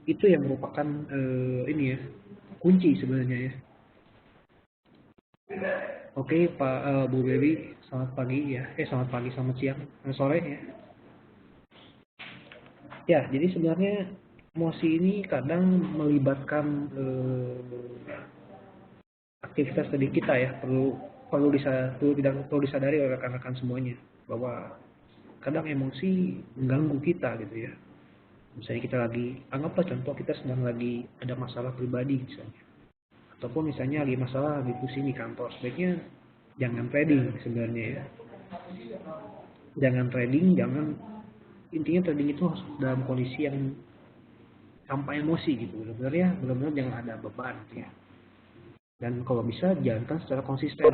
itu yang merupakan ini ya, kunci sebenarnya ya. Oke Pak Bu Baby, selamat pagi ya. Selamat pagi, selamat siang, sore ya. Ya, jadi sebenarnya emosi ini kadang melibatkan aktivitas tadi kita ya. Perlu disadari oleh rekan-rekan semuanya bahwa kadang emosi mengganggu kita gitu ya. Misalnya kita lagi, anggaplah contoh kita sedang lagi ada masalah pribadi misalnya. Ataupun misalnya lagi masalah, lagi pusing di kantor. Sebaiknya jangan trading sebenarnya ya. Jangan trading, intinya trading itu harus dalam kondisi yang tanpa emosi gitu. Benar-benar jangan ada beban gitu ya. Dan kalau bisa jalankan secara konsisten.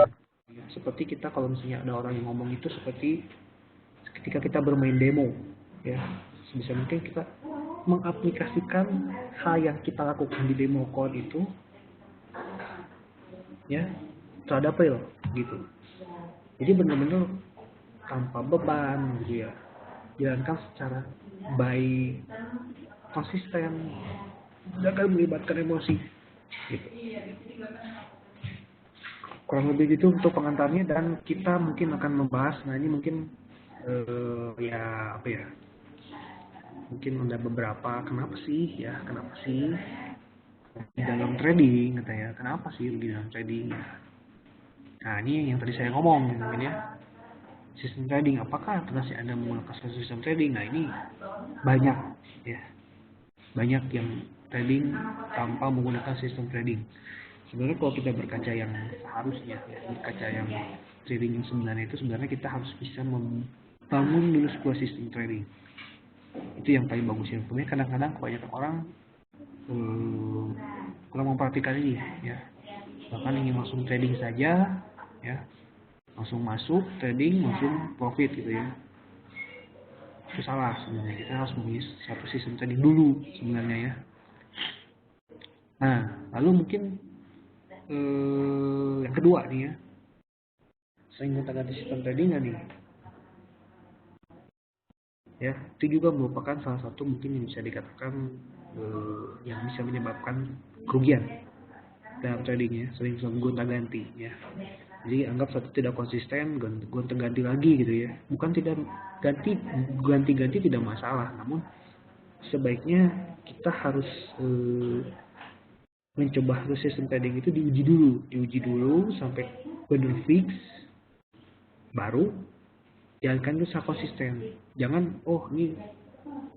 Seperti kita kalau misalnya ada orang yang ngomong itu seperti ketika kita bermain demo ya, sebisa mungkin kita mengaplikasikan hal yang kita lakukan di demo code itu ya terhadap real gitu. Jadi benar-benar tanpa beban gitu ya, jalankan secara baik, konsisten, jangan melibatkan emosi gitu. Kurang lebih gitu untuk pengantarnya, dan kita mungkin akan membahas, nah ini mungkin ya apa ya, mungkin ada beberapa kenapa sih di dalam trading katanya, kenapa sih di dalam trading. Nah ini yang tadi saya ngomong mungkin ya, sistem trading, apakah masih Anda menggunakan sistem trading. Nah ini banyak ya, banyak yang trading tanpa menggunakan sistem trading. Sebenarnya kalau kita berkaca yang seharusnya ya, berkaca yang trading yang sebenarnya itu, sebenarnya kita harus bisa membangun dulu sebuah sistem trading. Itu yang paling bagus ya. Kemudian kadang-kadang kebanyakan orang kurang memperhatikan ini ya, bahkan ingin langsung trading saja ya, langsung masuk trading langsung profit gitu ya. Itu salah sebenarnya. Kita harus memilih satu sistem trading dulu sebenarnya ya. Nah lalu mungkin yang kedua nih ya, sering gonta-ganti sistem trading nggak nih ya. Itu juga merupakan salah satu mungkin yang bisa dikatakan yang bisa menyebabkan kerugian dalam tradingnya, sering gonta-ganti ya. Jadi anggap satu tidak konsisten, gonta-ganti lagi gitu ya. Bukan tidak ganti tidak masalah, namun sebaiknya kita harus mencoba sistem trading itu diuji dulu sampai benar fix, baru jalankan itu secara konsisten. Jangan ini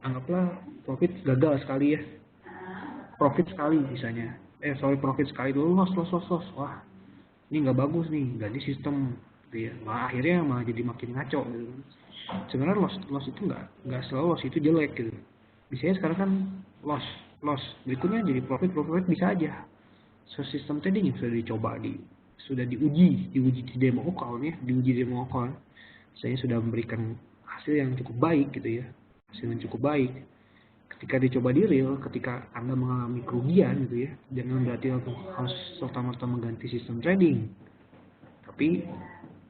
anggaplah profit gagal sekali ya, profit sekali misalnya, profit sekali dulu loss, wah ini nggak bagus nih, ganti sistem gitu ya. Akhirnya malah jadi makin ngaco gitu. Sebenarnya loss itu nggak selalu loss itu jelek gitu. Biasanya sekarang kan loss berikutnya jadi profit bisa aja. So, sistem trading yang sudah diuji di demo call ya, saya sudah memberikan hasil yang cukup baik gitu ya, hasil yang cukup baik. Ketika dicoba di real, ketika Anda mengalami kerugian gitu ya, jangan berarti harus serta-merta mengganti sistem trading, tapi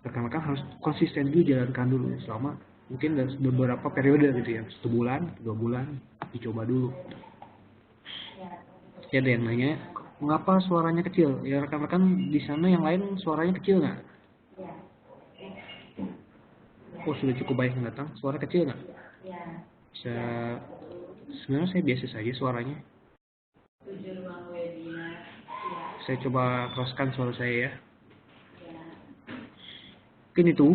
rekan-rekan harus konsisten dulu, jalankan dulu selama mungkin beberapa periode gitu ya, 1 bulan 2 bulan dicoba dulu ya. Ada yang nanya mengapa suaranya kecil ya, rekan-rekan di sana yang lain suaranya kecil nggak? Oh sudah cukup baik yang datang, suara kecil nggak? Bisa, sebenarnya saya biasa saja suaranya. Saya coba keraskan suara saya ya. Mungkin itu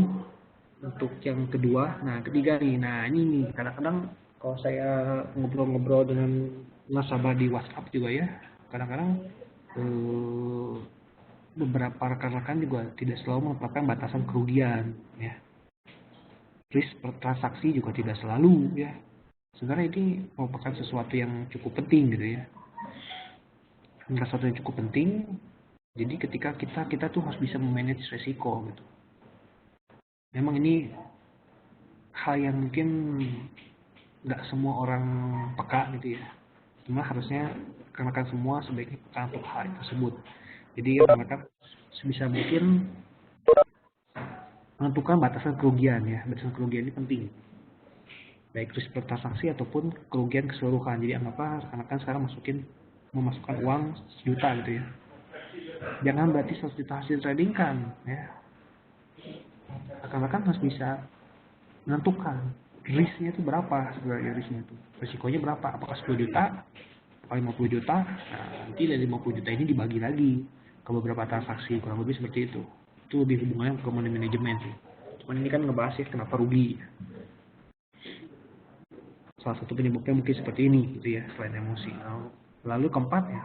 untuk yang kedua. Nah ketiga nih, nah ini nih kadang-kadang kalau saya ngobrol-ngobrol dengan nasabah di WhatsApp juga ya, kadang-kadang beberapa rekan-rekan juga tidak selalu menetapkan batasan kerugian ya. Risk per transaksi juga tidak selalu ya. Sebenarnya ini merupakan sesuatu yang cukup penting gitu ya. Sesuatu yang cukup penting. Jadi ketika kita tuh harus bisa memanage resiko gitu. Memang ini hal yang mungkin nggak semua orang peka gitu ya. Cuma harusnya rekan-rekan semua sebaiknya peka untuk hal tersebut. Jadi rekan-rekan sebisa mungkin menentukan batasan kerugian ya. Batasan kerugian ini penting. baik risk per transaksi ataupun kerugian keseluruhan. Jadi anggaplah rekan-rekan sekarang memasukkan uang 1 juta gitu ya. Jangan berarti 100 juta hasil trading kan ya. Rekan-rekan harus bisa menentukan risknya itu berapa sebenarnya, risknya itu risikonya berapa, apakah 10 juta apakah 50 juta. Nah, nanti dari 50 juta ini dibagi lagi ke beberapa transaksi, kurang lebih seperti itu lebih hubungannya ke money management sih. Cuman ini kan ngebahas ya kenapa rugi, salah satu penyebabnya mungkin seperti ini gitu ya, selain emosi. Lalu keempat ya,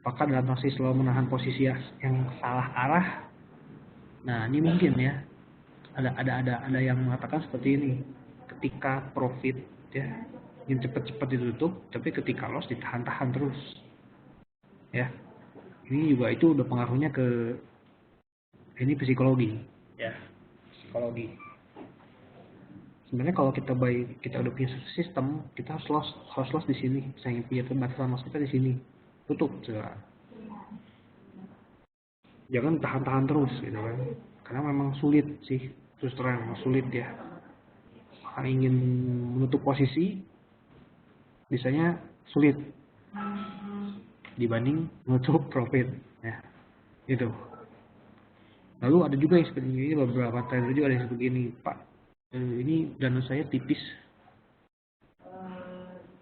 apakah dalam transaksi selalu menahan posisi yang salah arah. Nah ini mungkin ya, ada yang mengatakan seperti ini, ketika profit ya ingin cepat-cepat ditutup, tapi ketika loss ditahan-tahan terus ya. Ini juga itu udah pengaruhnya ke ini psikologi ya, psikologi. Sebenarnya kalau kita udah punya sistem, kita harus loss di sini, misalnya punya batasan loss kita di sini, tutup segala. Jangan tahan-tahan terus gitu kan, karena memang sulit sih, terus terang sulit ya. Ingin menutup posisi biasanya sulit dibanding menutup profit ya itu. Lalu ada juga yang seperti ini, beberapa trader juga ada yang seperti ini, Pak ini dana saya tipis,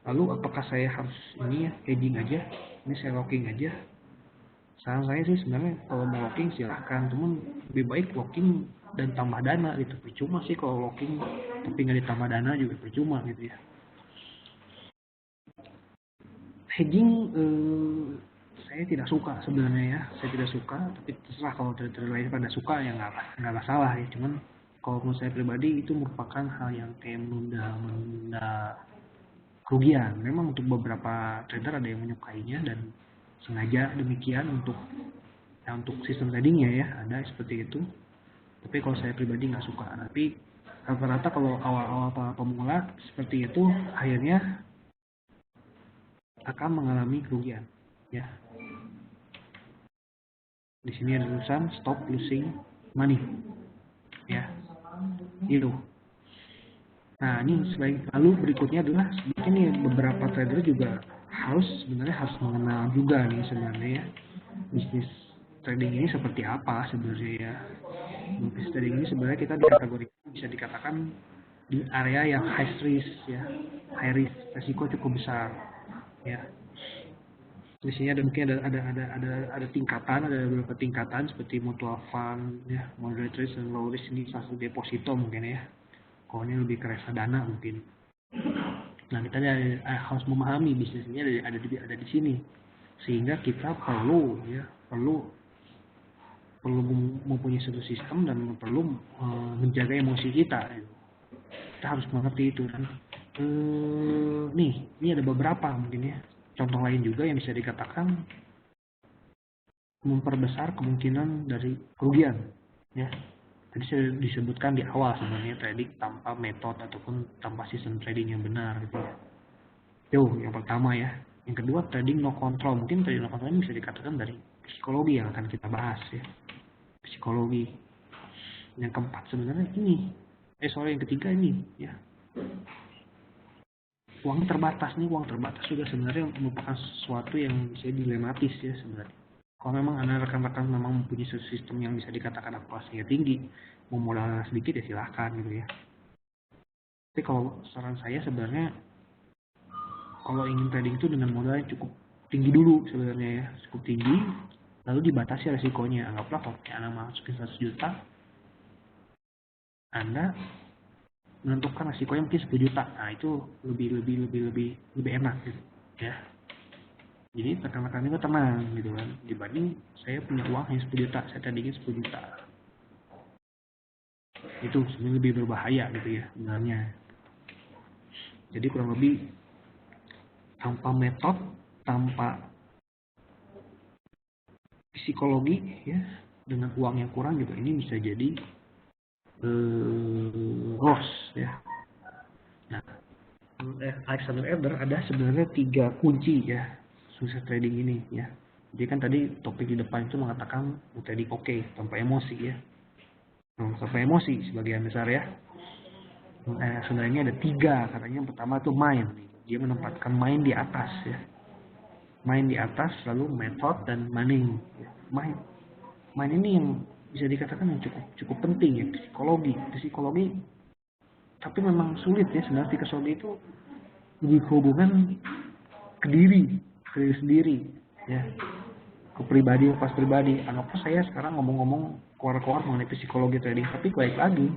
lalu apakah saya harus ini ya hedging aja, ini saya locking aja. Saran saya sih sebenarnya kalau mau locking silahkan, cuman lebih baik locking dan tambah dana gitu. Percuma sih kalau locking tapi nggak ditambah dana juga percuma gitu ya. Hedging saya tidak suka sebenarnya ya, saya tidak suka, tapi terserah kalau trader lain pada suka ya nggak masalah ya. Cuman kalau menurut saya pribadi itu merupakan hal yang kayak menunda kerugian. Memang untuk beberapa trader ada yang menyukainya dan sengaja demikian untuk sistem tradingnya ya, ada seperti itu. Tapi kalau saya pribadi nggak suka. Tapi rata-rata kalau awal-awal para pemula seperti itu akhirnya akan mengalami kerugian ya. Di sini ada tulisan stop losing money ya, itu. Nah ini lalu berikutnya adalah ini beberapa trader juga sebenarnya harus mengenal juga nih sebenarnya ya, bisnis trading ini seperti apa sebenarnya ya. Bisnis trading ini sebenarnya kita bisa dikatakan di area yang high risk ya, high risk, resiko cukup besar ya. Di sini ada mungkin ada tingkatan, ada beberapa tingkatan seperti mutual fund ya, moderate risk dan low risk. Ini salah satu deposito mungkin ya, kalau ini lebih ke reksadana mungkin. Nah kita harus memahami bisnis ini ada di sini, sehingga kita perlu mempunyai satu sistem dan perlu menjaga emosi kita. Kita harus mengerti itu. Dan ini ada beberapa mungkin ya contoh lain juga yang bisa dikatakan memperbesar kemungkinan dari kerugian ya. Tadi sudah disebutkan di awal sebenarnya trading tanpa metode ataupun tanpa sistem trading yang benar gitu ya. Yang pertama ya. Yang kedua, trading no control. Mungkin trading no control ini bisa dikatakan dari psikologi yang akan kita bahas ya. Psikologi. Yang keempat sebenarnya ini. Yang ketiga ini ya. Uang terbatas juga sebenarnya merupakan sesuatu yang bisa dilematis ya sebenarnya. Kalau memang Anda rekan-rekan memang mempunyai sistem yang bisa dikatakan akurasinya tinggi, mau modal sedikit ya silahkan gitu ya. Tapi kalau saran saya sebenarnya kalau ingin trading itu dengan modal yang cukup tinggi dulu sebenarnya ya, cukup tinggi, lalu dibatasi resikonya. Anggaplah kalau Anda masukin 100 juta, Anda menentukan resikonya mungkin 10 juta. Nah itu lebih enak gitu ya. Jadi rekan-rekan itu tenang gitu kan, dibanding saya punya uang hanya 10 juta, saya tradingin 10 juta. Itu sebenarnya lebih berbahaya gitu ya sebenarnya. Jadi kurang lebih tanpa metode, tanpa psikologi ya, dengan uang yang kurang juga ini bisa jadi loss ya. Nah, Alexander Adler ada sebenarnya 3 kunci ya sukses trading ini ya. Jadi kan tadi topik di depan itu mengatakan trading oke tanpa emosi ya, tanpa emosi sebagian besar ya. Sebenarnya ada 3 katanya. Yang pertama tuh mind, dia menempatkan mind di atas ya, mind di atas, lalu method dan money ya. Mind ini yang bisa dikatakan yang cukup penting ya, psikologi, tapi memang sulit ya sebenarnya. Psikologi itu lebih hubungan ke diri sendiri ya, ke pribadi, pas pribadi. Anggaplah saya sekarang ngomong-ngomong keluar mengenai psikologi trading, tapi baik lagi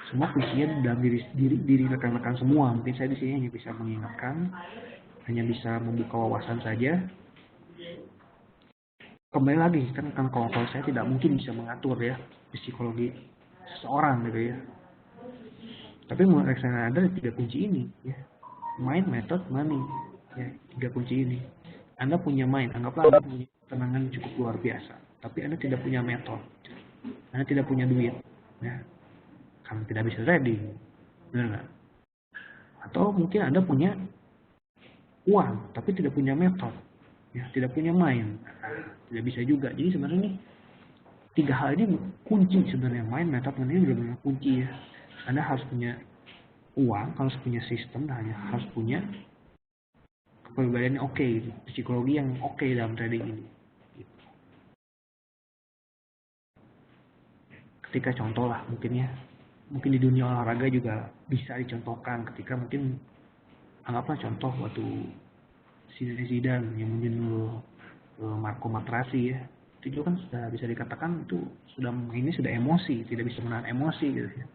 semua kuncinya dalam diri rekan-rekan semua. Mungkin saya di sini hanya bisa mengingatkan, hanya bisa membuka wawasan saja. Kembali lagi kan kalau saya tidak mungkin bisa mengatur ya psikologi seseorang gitu ya. Tapi menurut saya ada 3 kunci ini ya, mind, method, money ya, 3 kunci ini. Anda punya mind, anggaplah Anda punya ketenangan cukup luar biasa, tapi Anda tidak punya metode, Anda tidak punya duit ya, karena tidak bisa trading, benar nggak? Atau mungkin Anda punya uang tapi tidak punya metode ya, tidak punya mind, tidak bisa juga. Jadi sebenarnya ini 3 hal ini kunci sebenarnya, mind, method, money ini benar-benar kunci ya. Anda harus punya uang, harus punya sistem, dan harus punya kepribadian yang oke, gitu. Psikologi yang oke dalam trading ini. Ketika contoh lah mungkin ya, mungkin di dunia olahraga juga bisa dicontohkan. Ketika mungkin anggaplah contoh waktu Zidane yang menyuruh Marco Materazzi ya, itu kan sudah bisa dikatakan itu ini sudah emosi, tidak bisa menahan emosi gitu ya.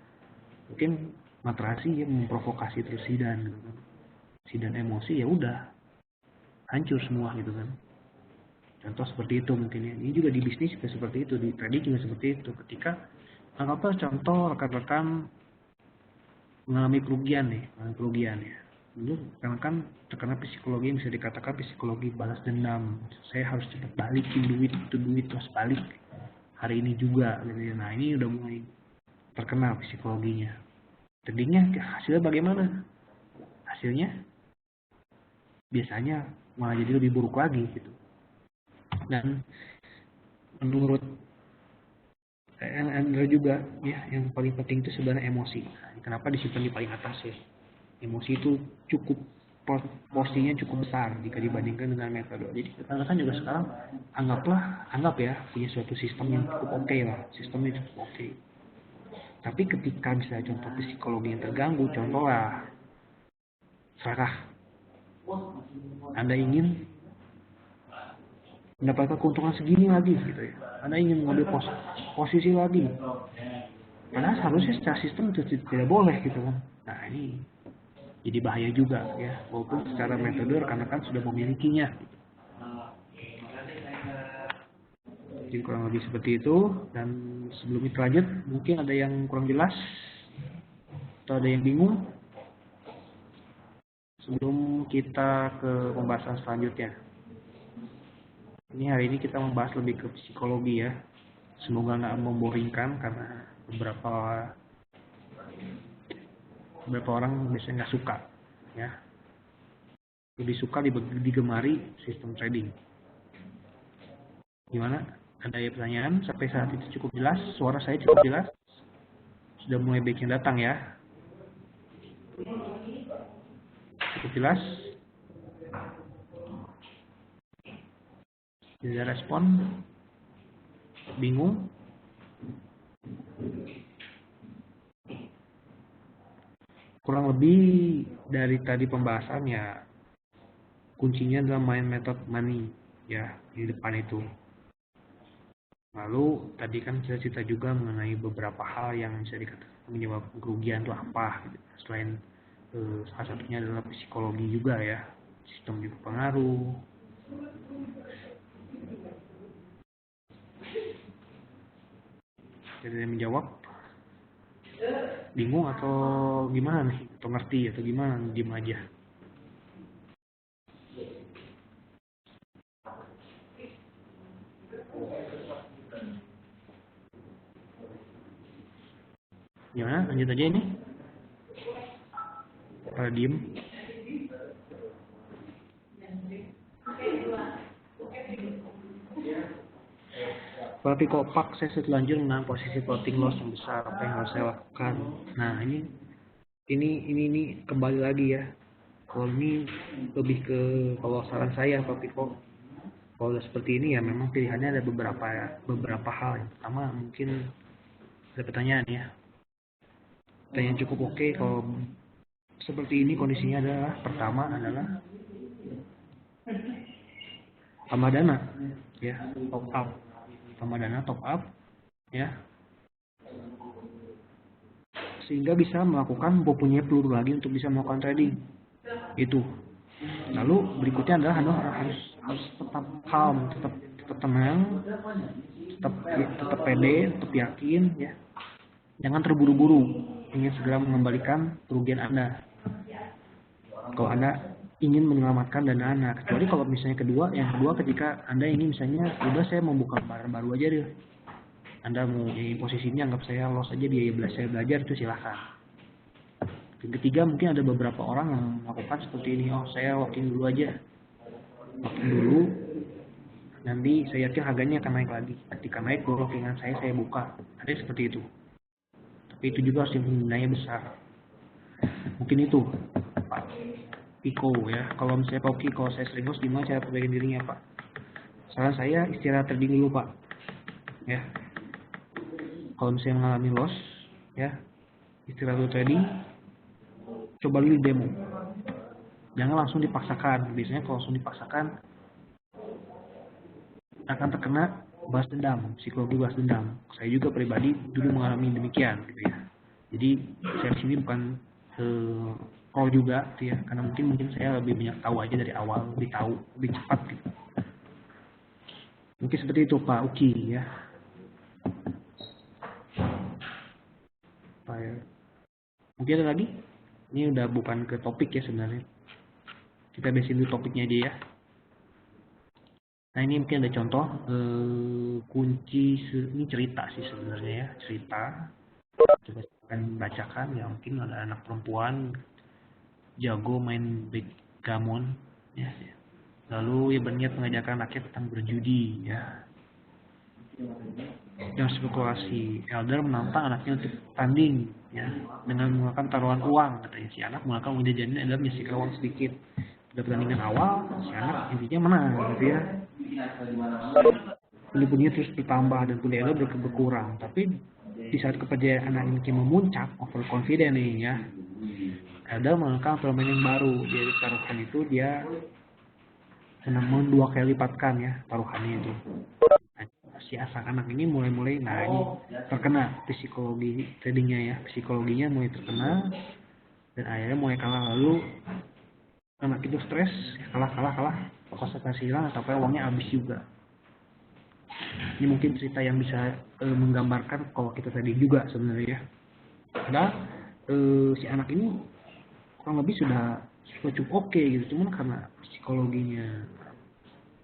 Mungkin Materazzi yang memprovokasi terus Zidane gitu kan. Zidane emosi ya udah hancur semua gitu kan. Contoh seperti itu mungkin ya. Ini juga di bisnis juga seperti itu, di trading juga seperti itu. Ketika anggaplah contoh rekan-rekan mengalami kerugian ya. Dulu karena kan terkena psikologi yang bisa dikatakan psikologi balas dendam. Saya harus cepat balikin duit, itu duit terus balik hari ini juga gitu ya. Nah ini udah mulai terkena psikologinya. Tradingnya hasilnya bagaimana? Hasilnya biasanya malah jadi lebih buruk lagi gitu. Dan menurut Andra juga ya, yang paling penting itu sebenarnya emosi. Kenapa disimpan di paling atas ya? Emosi itu cukup porsinya cukup besar jika dibandingkan dengan metode. Jadi rekan-rekan juga sekarang anggap ya punya suatu sistem yang cukup oke lah, sistemnya cukup oke. Tapi ketika misalnya contoh psikologi yang terganggu, contoh lah serakah, Anda ingin mendapatkan keuntungan segini lagi gitu ya, Anda ingin mengambil posisi lagi, padahal seharusnya secara sistem itu tidak boleh gitu kan. Nah ini jadi bahaya juga ya, walaupun secara metode rekan-rekan sudah memilikinya. Jadi kurang lebih seperti itu. Dan sebelum kita lanjut, mungkin ada yang kurang jelas atau ada yang bingung sebelum kita ke pembahasan selanjutnya. Ini hari ini kita membahas lebih ke psikologi ya. Semoga nggak memboringkan karena beberapa orang biasanya nggak suka ya. Lebih suka digemari sistem trading. Gimana? Ada pertanyaan sampai saat itu cukup jelas? Suara saya cukup jelas? Sudah mulai baik yang datang ya? Cukup jelas? Tidak respon? Bingung? Kurang lebih dari tadi pembahasannya, kuncinya adalah mind, method, money ya di depan itu. Lalu tadi kan saya cerita juga mengenai beberapa hal yang bisa dikatakan menyebabkan kerugian itu apa gitu. Selain salah satunya adalah psikologi juga ya, sistem juga pengaruh. Jadi yang menjawab bingung atau gimana nih, atau ngerti atau gimana, diem aja. Gimana, lanjut aja ini diem. Tapi kok pak saya terlanjur menahan posisi floating loss yang besar, apa yang harus saya lakukan? Nah ini ini kembali lagi ya. Kalau ini lebih ke, kalau saran saya Pak Piko, kalau udah seperti ini ya memang pilihannya ada beberapa hal. Yang pertama mungkin ada pertanyaan ya. Pertanyaan cukup oke kalau seperti ini kondisinya adalah, pertama adalah tambah dana ya, top up, tambah dana top up ya, sehingga bisa melakukan mempunyai peluru lagi untuk bisa melakukan trading itu. Lalu berikutnya adalah harus tetap calm, tetap tenang, tetap pede, tetap yakin ya. Jangan terburu-buru ingin segera mengembalikan kerugian Anda. Kalau Anda ingin menyelamatkan dana Anda, kecuali kalau misalnya yang kedua ketika Anda ingin misalnya udah saya membuka lembaran baru aja deh. Anda mau posisinya anggap saya loss aja, biaya saya belajar, itu silahkan. Yang ketiga mungkin ada beberapa orang yang melakukan seperti ini, oh saya locking dulu aja, locking dulu, nanti saya yakin harganya akan naik lagi, ketika naik baru lockingan saya buka. Ada seperti itu, tapi itu juga harus nilainya besar. Mungkin itu Pak Piko ya. Kalau misalnya Pak Oki, kalau saya sering loss gimana cara perbaikin dirinya Pak? Saran saya istirahat trading dulu Pak ya. Kalau misalnya mengalami loss ya, istirahat dulu trading, coba dulu demo, jangan langsung dipaksakan. Biasanya kalau langsung dipaksakan akan terkena balas dendam, psikologi balas dendam. Saya juga pribadi dulu mengalami demikian gitu ya. Jadi saya di sini bukan pro juga gitu ya, karena mungkin saya lebih banyak tahu aja dari awal, lebih tahu, lebih cepat gitu. Mungkin seperti itu Pak Uki ya. Mungkin ada lagi? Ini udah bukan ke topik ya sebenarnya. Kita beresin dulu topiknya aja ya. Nah ini mungkin ada contoh kunci, ini cerita sih sebenarnya ya, cerita. Coba akan bacakan ya, mungkin ada anak perempuan jago main backgammon ya. Lalu ia berniat mengajarkan rakyat tentang berjudi ya. Yang spekulasi, elder menantang anaknya untuk tanding ya, dengan menggunakan taruhan uang. Katanya si anak menggunakan uang jajanan, elder menyisihkan uang sedikit. Pada pertandingan awal si anak intinya menang gitu ya. Pundi-pundinya terus bertambah dan pundi elder berkurang. Tapi di saat kepercayaan anak ini memuncak, overconfident nih ya, elder menggunakan permainan yang baru. Jadi taruhan itu dia senang dua kali lipatkan ya taruhannya itu. Si anak ini mulai nah ini terkena psikologi tradingnya ya, psikologinya mulai terkena dan akhirnya mulai kalah. Lalu anak itu stres, kalah, konsentrasi hilang, sampai uangnya habis juga. Ini mungkin cerita yang bisa menggambarkan kalau kita trading juga sebenarnya ya. Padahal si anak ini kurang lebih sudah cukup oke gitu, cuman karena psikologinya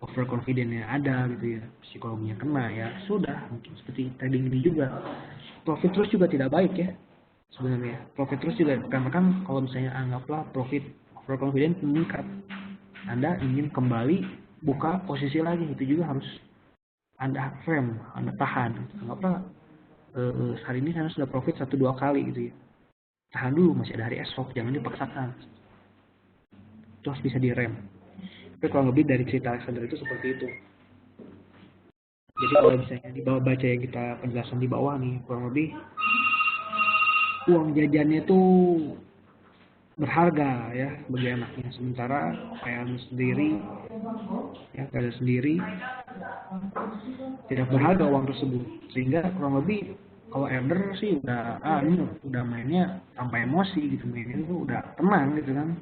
overconfident-nya ada gitu ya, psikologinya kena ya, sudah. Mungkin seperti trading ini juga, profit terus juga tidak baik ya sebenarnya. Profit terus juga, karena kan kalau misalnya anggaplah profit overconfident meningkat, Anda ingin kembali buka posisi lagi, itu juga harus Anda frame, Anda tahan. Anggaplah hari ini Anda sudah profit 1-2 kali gitu ya, tahan dulu, masih ada hari esok, jangan dipaksakan, itu harus bisa direm. Tapi kurang lebih dari cerita Alexander itu seperti itu. Jadi kalau misalnya di bawah baca yang kita penjelasan di bawah nih, kurang lebih uang jajannya itu berharga ya bagi anaknya, sementara pakaian sendiri ya, ada sendiri tidak berharga uang tersebut. Sehingga kurang lebih kalau elder sih udah ini udah mainnya tanpa emosi gitu, mainnya itu udah tenang gitu kan.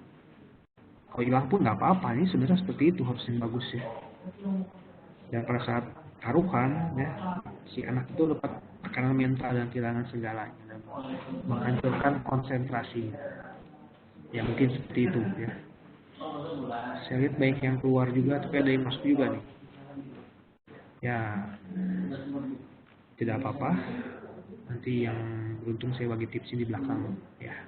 Kalau hilang pun nggak apa-apa, ini sebenarnya seperti itu harus yang bagus ya. Dan pada saat taruhan ya, si anak itu dapat tekanan mental dan kehilangan segalanya dan menghancurkan konsentrasi. Ya mungkin seperti itu ya. Saya lihat banyak yang keluar juga, tapi ada yang masuk juga nih. Ya tidak apa-apa. Nanti yang beruntung saya bagi tipsnya di belakang ya.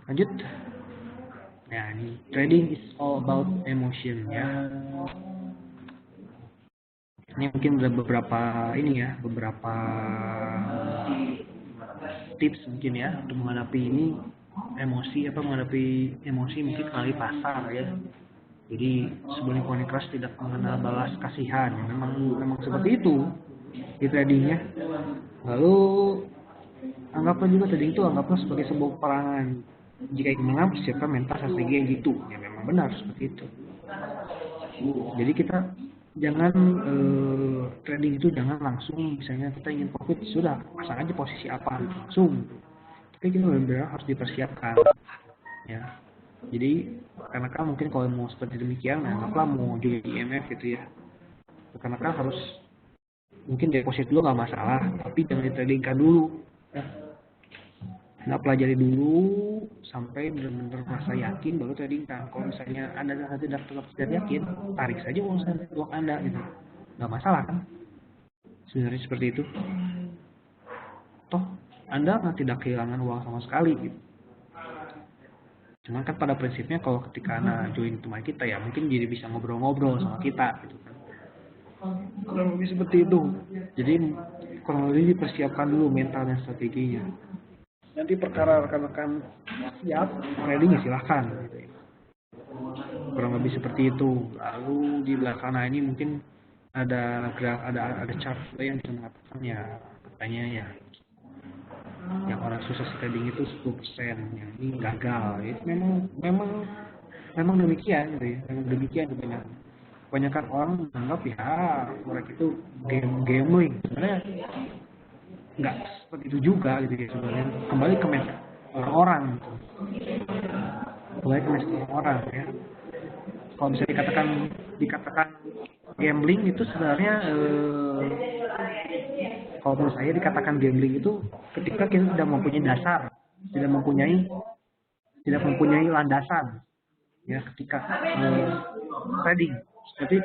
Lanjut. Nah ini trading is all about emotion ya. Ini mungkin ada beberapa ini ya, beberapa tips mungkin ya untuk menghadapi ini menghadapi emosi mungkin kali pasar ya. Jadi sebelum koin keras tidak mengenal balas kasihan, memang seperti itu di tradingnya. Lalu anggaplah juga trading itu anggaplah sebagai sebuah peperangan. Jika ingin menang, siapkan mental strategi yang gitu. Ya memang benar seperti itu. Jadi kita jangan trading itu jangan langsung misalnya kita ingin profit sudah pasang aja posisi apa gitu, langsung. Tapi kita benar-benar harus dipersiapkan. Ya. Jadi karena kan mungkin kalau mau seperti demikian, anggaplah mau jual IMF gitu ya. Karena kan harus mungkin deposit dulu nggak masalah, tapi jangan ditradingkan dulu. Ya. Anda pelajari dulu sampai benar-benar merasa yakin baru tradingkan. Kalau misalnya Anda tetap tidak yakin, tarik saja uang Anda gitu. Nggak masalah kan? Sebenarnya seperti itu. Toh Anda tidak kehilangan uang sama sekali gitu. Cuman kan pada prinsipnya kalau ketika Anda join teman kita ya mungkin jadi bisa ngobrol-ngobrol sama kita gitu kan. Kurang lebih seperti itu. Jadi kurang lebih dipersiapkan dulu mental dan strateginya. Nanti perkara rekan-rekan siap trading ya silahkan gitu ya. Kurang lebih seperti itu. Lalu di belakang ini mungkin ada chart yang bisa mengatakan ya katanya ya yang orang sukses trading itu 10% yang ini gagal ya. Memang demikian gitu ya. Memang demikian kebanyakan orang menganggap ya forex itu gambling. Sebenarnya nggak seperti itu juga gitu ya sebenarnya. Kembali ke mental orang-orang gitu. Kembali ke mental orang ya. Kalau bisa dikatakan gambling itu sebenarnya kalau menurut saya dikatakan gambling itu ketika kita tidak mempunyai dasar, tidak mempunyai landasan ya ketika trading. Seperti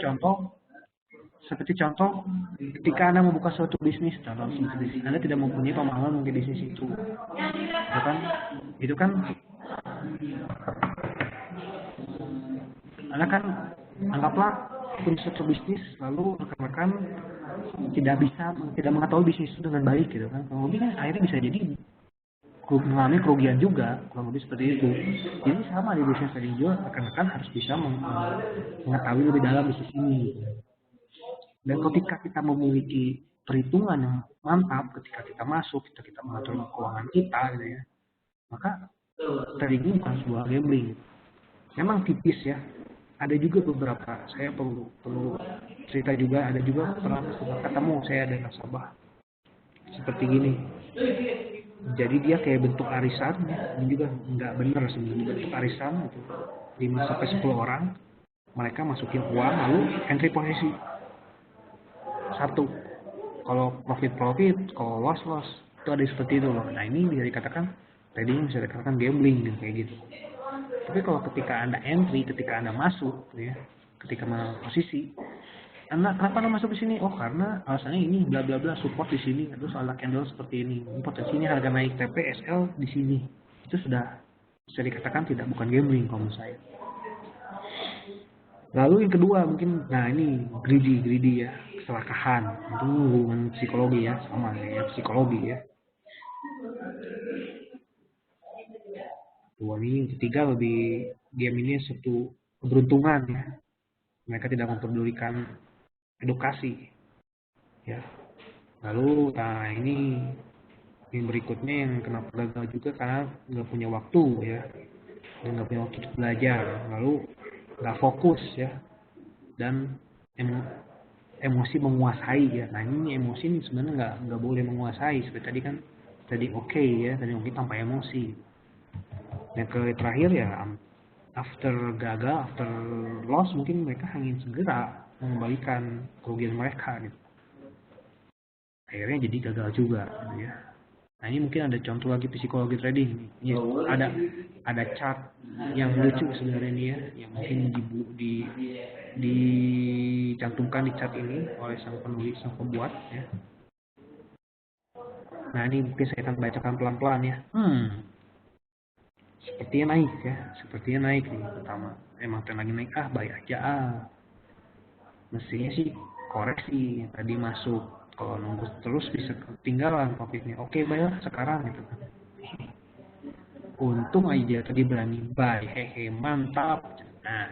contoh ketika Anda membuka suatu bisnis, Anda tidak mempunyai pemahaman mengenai bisnis itu kan Anda kan anggaplah punya suatu bisnis lalu rekan-rekan tidak mengetahui bisnis itu dengan baik gitu kan. Kalau lebih kan akhirnya bisa jadi mengalami kerugian juga, kurang lebih seperti itu. Jadi sama di bisnis trading juga rekan-rekan harus bisa mengetahui lebih dalam bisnis ini. Dan ketika kita memiliki perhitungan yang mantap, ketika kita masuk, kita mengatur keuangan kita gitu ya, maka trading ini bukan sebuah gambling. Memang tipis ya. Ada juga beberapa, saya perlu cerita juga, ada juga pernah ketemu saya ada nasabah seperti gini. Jadi dia kayak bentuk arisan ya, ini juga nggak benar sebenarnya bentuk arisan gitu. 5-10 orang, mereka masukin uang lalu entry posisi satu. Kalau profit, kalau loss itu ada seperti itu loh. Nah ini bisa dikatakan trading, bisa dikatakan gambling gitu, kayak gitu. Tapi kalau ketika Anda entry, ketika Anda masuk ya, ketika posisi kenapa Anda masuk di sini? Oh karena alasannya ini bla bla bla, support di sini, terus ada candle seperti ini, potensinya harga naik TP SL di sini. Itu sudah bisa dikatakan bukan gambling kalau menurut saya. Lalu yang kedua mungkin, nah ini greedy ya, keserakahan. Itu hubungan psikologi ya, sama ya psikologi ya. Ini ketiga lebih game ini suatu keberuntungan ya. Mereka tidak memperdulikan edukasi ya. Lalu nah ini yang berikutnya yang kenapa gagal juga karena nggak punya waktu ya, dan nggak punya waktu untuk belajar, lalu nggak fokus ya, dan emosi menguasai ya. Nah ini emosi ini sebenarnya nggak boleh menguasai. Seperti tadi oke ya, tadi mungkin tanpa emosi. Yang terakhir ya after loss mungkin mereka ingin segera mengembalikan kerugian mereka gitu. Akhirnya jadi gagal juga gitu ya. Nah ini mungkin ada contoh lagi psikologi trading. Ini ada chart yang lucu sebenarnya ini ya, yang mungkin dicantumkan di chart ini oleh sang penulis, sang pembuat ya. Nah ini mungkin saya akan bacakan pelan-pelan ya. Sepertinya naik nih pertama. Emang lagi naik baik aja mestinya sih koreksi tadi masuk Kalau nunggu terus bisa ketinggalan profitnya. Oke, bayar sekarang gitu kan. Untung aja tadi berani buy, hehe, mantap. Nah,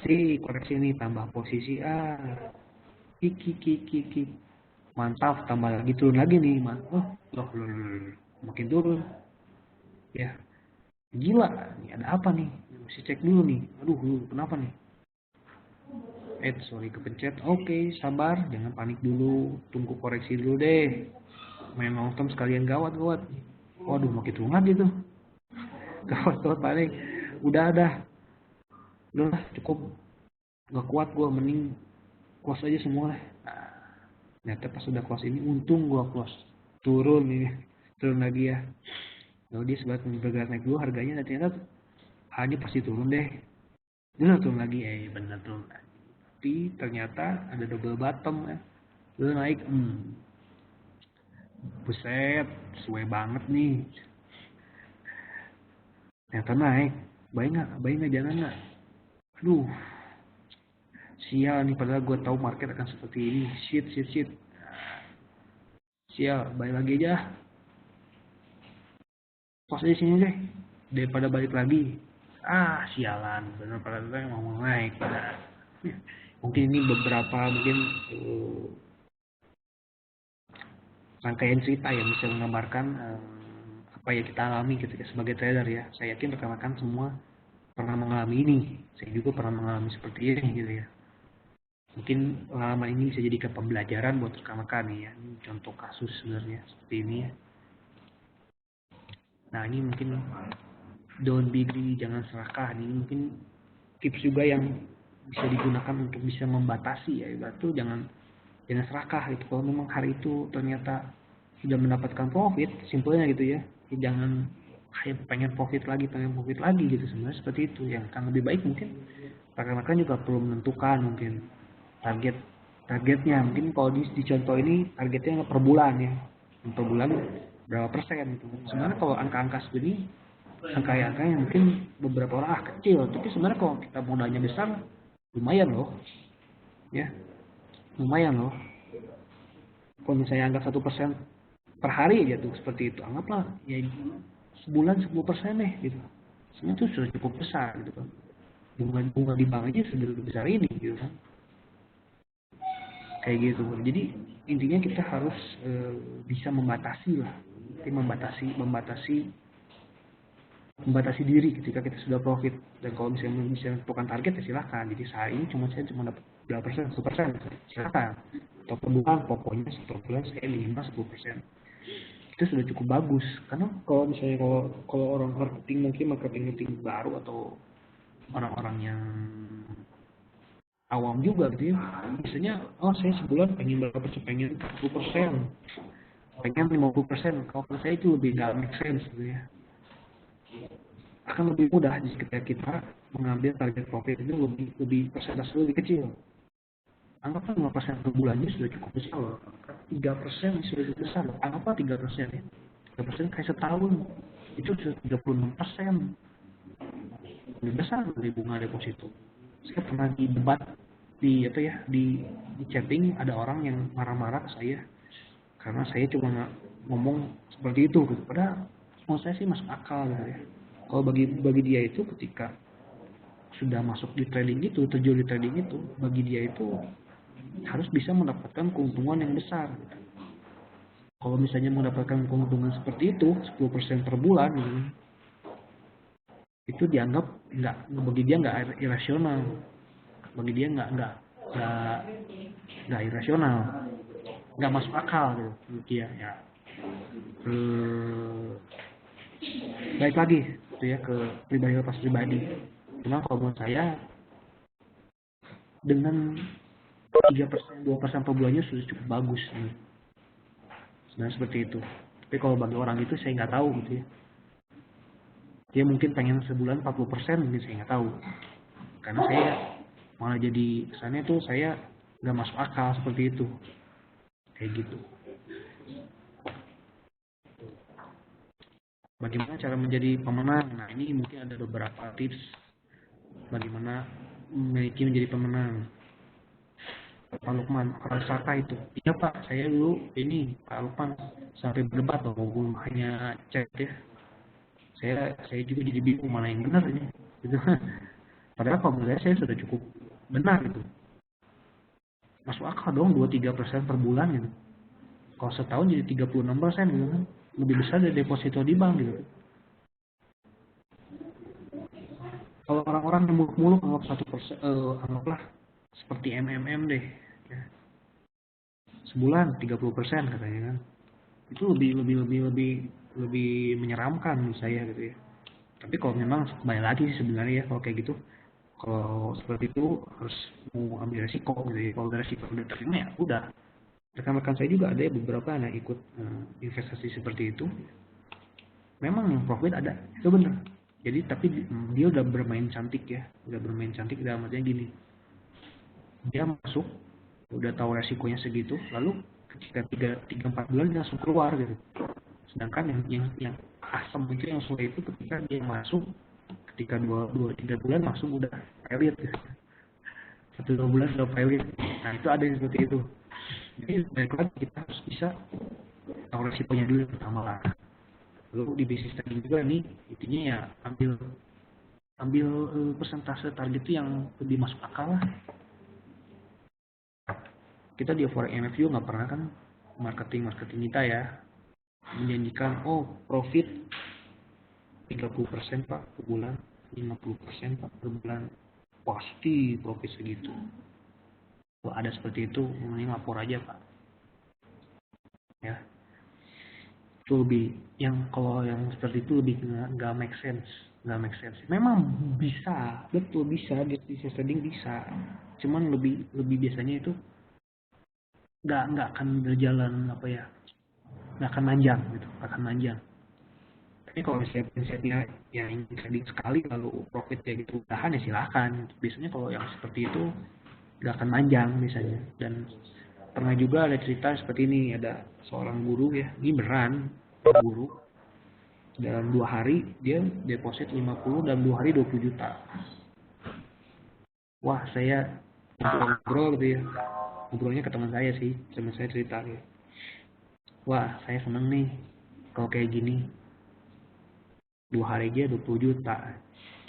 sih koreksi ini tambah posisi kiki kiki kiki, mantap, tambah lagi turun lagi nih, loh, makin turun, ya gila, ini ada apa nih? Mesti cek dulu nih, aduh, kenapa nih? Sorry kepencet. Oke, sabar, jangan panik dulu, tunggu koreksi dulu deh. Main long term sekalian gawat. Waduh, makin turun lagi tuh. Gawat panik. Udah cukup, nggak kuat gue, mending close aja semua lah. Ternyata pas udah close ini, untung gue close, turun lagi ya. Lalu dia sebat bergerak naik dulu harganya, ternyata hanya pasti turun deh. Bener turun lagi, bener turun lagi. Tapi ternyata ada double bottom ya. Lalu naik, buset, sesuai banget nih. Ternyata naik, baik nggak, jangan nggak. Aduh, sial nih, padahal gue tahu market akan seperti ini. Shit. Sial, balik lagi aja. Pos di sini deh, daripada balik lagi. Sialan, bener pada mau naik. Mungkin ini beberapa rangkaian cerita yang bisa menggambarkan apa yang kita alami ketika sebagai trader ya. Saya yakin rekan-rekan semua pernah mengalami ini. Saya juga pernah mengalami seperti ini gitu ya. Mungkin pengalaman ini bisa jadikan pembelajaran buat rekan-rekan ya. Ini contoh kasus sebenarnya seperti ini ya. Nah, ini mungkin don't be greedy, jangan serakah. Ini mungkin tips juga yang bisa digunakan untuk bisa membatasi ya. Itu jangan serakah gitu. Kalau memang hari itu ternyata sudah mendapatkan profit, simpelnya gitu ya. Jangan pengen profit lagi gitu, sebenarnya seperti itu. Yang akan lebih baik mungkin rekan-rekan juga perlu menentukan mungkin targetnya. Mungkin kalau di contoh ini targetnya per bulan ya, per bulan berapa persen gitu. Sebenarnya kalau angka-angka segini, angka-angkanya mungkin beberapa orang kecil, tapi sebenarnya kalau kita modalnya besar, lumayan loh ya, kalau misalnya anggap 1% per hari aja tuh seperti itu, anggaplah ya sebulan 10% deh gitu, sebenarnya itu sudah cukup besar gitu kan. Bunga di bank aja sudah lebih besar ini gitu kan, kayak gitu. Jadi intinya kita harus bisa membatasi lah, membatasi diri ketika kita sudah profit. Dan kalau misalnya bisa menentukan target ya silahkan. Jadi saat ini saya cuma dapat berapa persen, 1%, silahkan. Atau per bulan pokoknya satu bulan saya 5-10%. Itu sudah cukup bagus. Karena kalau misalnya kalau orang marketing baru atau orang-orang yang awam juga gitu ya, biasanya saya sebulan pengen berapa persen, pengen 40%, pengen 50%. Kalau menurut saya itu lebih nggak make sense gitu ya. Akan lebih mudah jika kita mengambil target profit itu lebih persentase lebih kecil. Anggaplah 5% per bulannya sudah cukup besar loh. 3% sudah cukup besar loh. Anggaplah 3% ya. 3% kayak setahun. Itu sudah 36%. Lebih besar dari bunga deposito. Saya pernah di debat di chatting, ada orang yang marah-marah ke saya karena saya cuma ngomong seperti itu gitu. Padahal menurut saya sih masuk akal gitu ya. Kalau bagi dia itu ketika sudah masuk di trading itu, terjun di trading itu, bagi dia itu harus bisa mendapatkan keuntungan yang besar. Kalau misalnya mendapatkan keuntungan seperti itu 10% per bulan gitu, itu dianggap bagi dia nggak irasional, bagi dia nggak irasional, nggak masuk akal gitu menurut dia ya. Baik lagi gitu ya ke pribadi lepas pribadi. Cuma kalau menurut saya dengan 3%, 2% per bulannya sudah cukup bagus nih. Sebenarnya seperti itu. Tapi kalau bagi orang itu saya nggak tahu gitu ya. Dia mungkin pengen sebulan 40%, mungkin saya nggak tahu. Karena saya malah jadi kesannya tuh saya nggak masuk akal seperti itu. Kayak gitu. Bagaimana cara menjadi pemenang? Nah, ini mungkin ada beberapa tips bagaimana menjadi pemenang. Pak Lukman Prasaka itu. Iya Pak, saya dulu ini Pak Lukman sampai berdebat loh, bukan hanya chat ya. Saya juga jadi bingung mana yang benar ini. Gitu. Padahal kalau menurut saya sudah cukup benar gitu. Masuk akal dong 2-3% per bulan gitu. Kalau setahun jadi 36% gitu kan. Lebih besar dari deposito di bank gitu. Kalau orang-orang yang muluk-muluk anggap 1%, anggaplah seperti MMM deh. Ya. Sebulan 30% katanya kan. Itu lebih menyeramkan menurut saya gitu ya. Tapi kalau memang kembali lagi sih sebenarnya ya kalau kayak gitu, kalau seperti itu harus mau ambil resiko gitu ya. Kalau resiko udah terima ya udah. Rekan-rekan saya juga ada ya beberapa yang ikut investasi seperti itu. Memang yang profit ada, itu benar. Jadi tapi dia udah bermain cantik ya, udah bermain cantik dalam artinya gini. Dia masuk, udah tahu resikonya segitu, lalu ketika 3-4 bulan dia langsung keluar gitu. Sedangkan yang asam itu yang sulit itu ketika dia masuk, ketika 2-3 bulan langsung udah pelit gitu. 1-2 bulan sudah pelit. Nah itu ada yang seperti itu. Jadi baik lagi kita harus bisa tahu resikonya dulu pertama lah. Lalu di bisnis trading juga nih, intinya ya ambil persentase target itu yang lebih masuk akal lah. Kita di Forex MFU nggak pernah kan marketing kita ya menjanjikan profit 30% Pak per bulan, 50% Pak per bulan, pasti profit segitu. Kalau ada seperti itu mending lapor aja Pak ya. Itu lebih kalau yang seperti itu lebih nggak make sense. Memang bisa, betul bisa di bisnis trading bisa, cuman lebih biasanya itu nggak akan berjalan nggak akan manjang gitu, tapi kalau misalnya prinsipnya yang ingin trading sekali lalu profit kayak gitu udahan ya silahkan. Biasanya kalau yang seperti itu nggak akan manjang misalnya. Dan pernah juga ada cerita seperti ini, ada seorang guru ya, ini beneran guru, dalam 2 hari dia deposit 50, dalam 2 hari 20 juta. Wah saya ngobrol gitu ya, ngobrolnya ke teman saya sih, teman saya cerita ya, wah saya seneng nih kalau kayak gini, 2 hari aja 20 juta,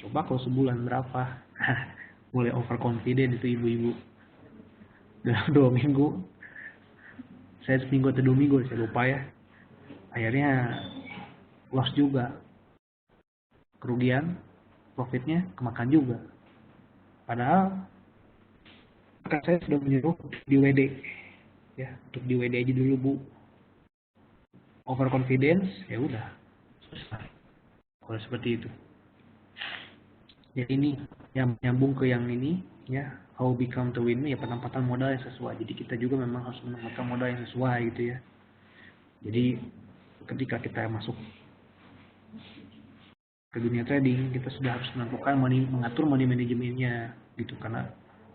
coba kalau sebulan berapa. Mulai overconfident itu ibu-ibu. Dalam 2 minggu, saya seminggu atau 2 minggu saya lupa ya, akhirnya loss juga, kerugian, profitnya kemakan juga. Padahal kan saya sudah menyuruh di WD ya, untuk di WD aja dulu Bu. Overconfidence ya udah selesai kalau seperti itu. Jadi ini yang nyambung ke yang ini ya, how become to win ya, penempatan modal yang sesuai. Jadi kita juga memang harus menempatkan modal yang sesuai gitu ya. Jadi ketika kita masuk ke dunia trading, kita sudah harus menentukan mengatur money manajemennya gitu. Karena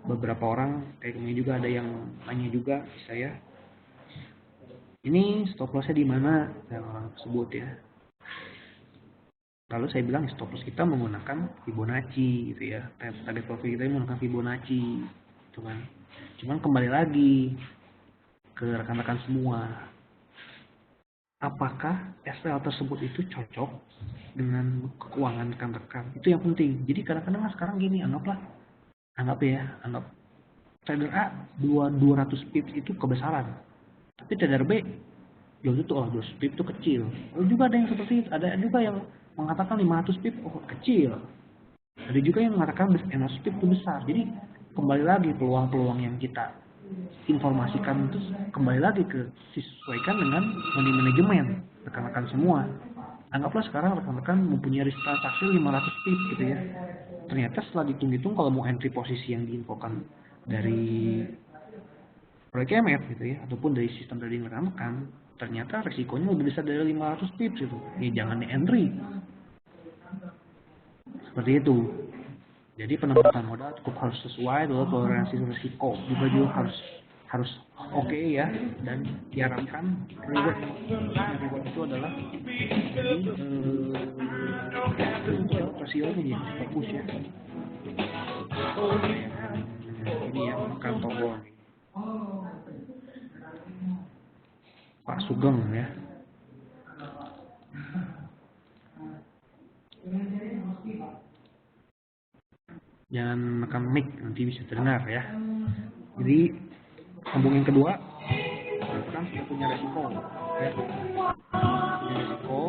beberapa orang kayak kemarin juga ada yang tanya juga ke saya, ini stop lossnya di mana ya, orang tersebut ya. Lalu saya bilang stop loss kita menggunakan Fibonacci gitu ya, target profit kita menggunakan Fibonacci gitu kan. Cuman kembali lagi ke rekan-rekan semua, apakah SL tersebut itu cocok dengan keuangan rekan-rekan, itu yang penting. Jadi kadang-kadang sekarang gini, anggap trader A 200 pips itu kebesaran, tapi trader B belum tentu 200 pips itu kecil. Lalu juga ada yang seperti itu, ada juga yang mengatakan 500 pips kecil, ada juga yang mengatakan 100 pips itu besar. Jadi kembali lagi peluang-peluang yang kita informasikan itu kembali lagi ke disesuaikan dengan money management rekan-rekan semua. Anggaplah sekarang rekan-rekan mempunyai risk transaksi 500 pips gitu ya. Ternyata setelah dihitung-hitung kalau mau entry posisi yang diinfokan dari proyek MF gitu ya, ataupun dari sistem trading rekan-rekan, ternyata resikonya lebih besar dari 500 pips gitu. Ya jangan di entry. Seperti itu. Jadi penempatan modal cukup harus sesuai dengan toleransi risiko, juga harus oke ya, dan diharapkan reward itu adalah rasionya ya bagus ya. Ini ya makan tombol nih. Pak Sugeng ya. Jangan menekan mic, nanti bisa terdengar ya. Jadi sambung yang kedua, kan sudah punya resiko ya. Punya resiko.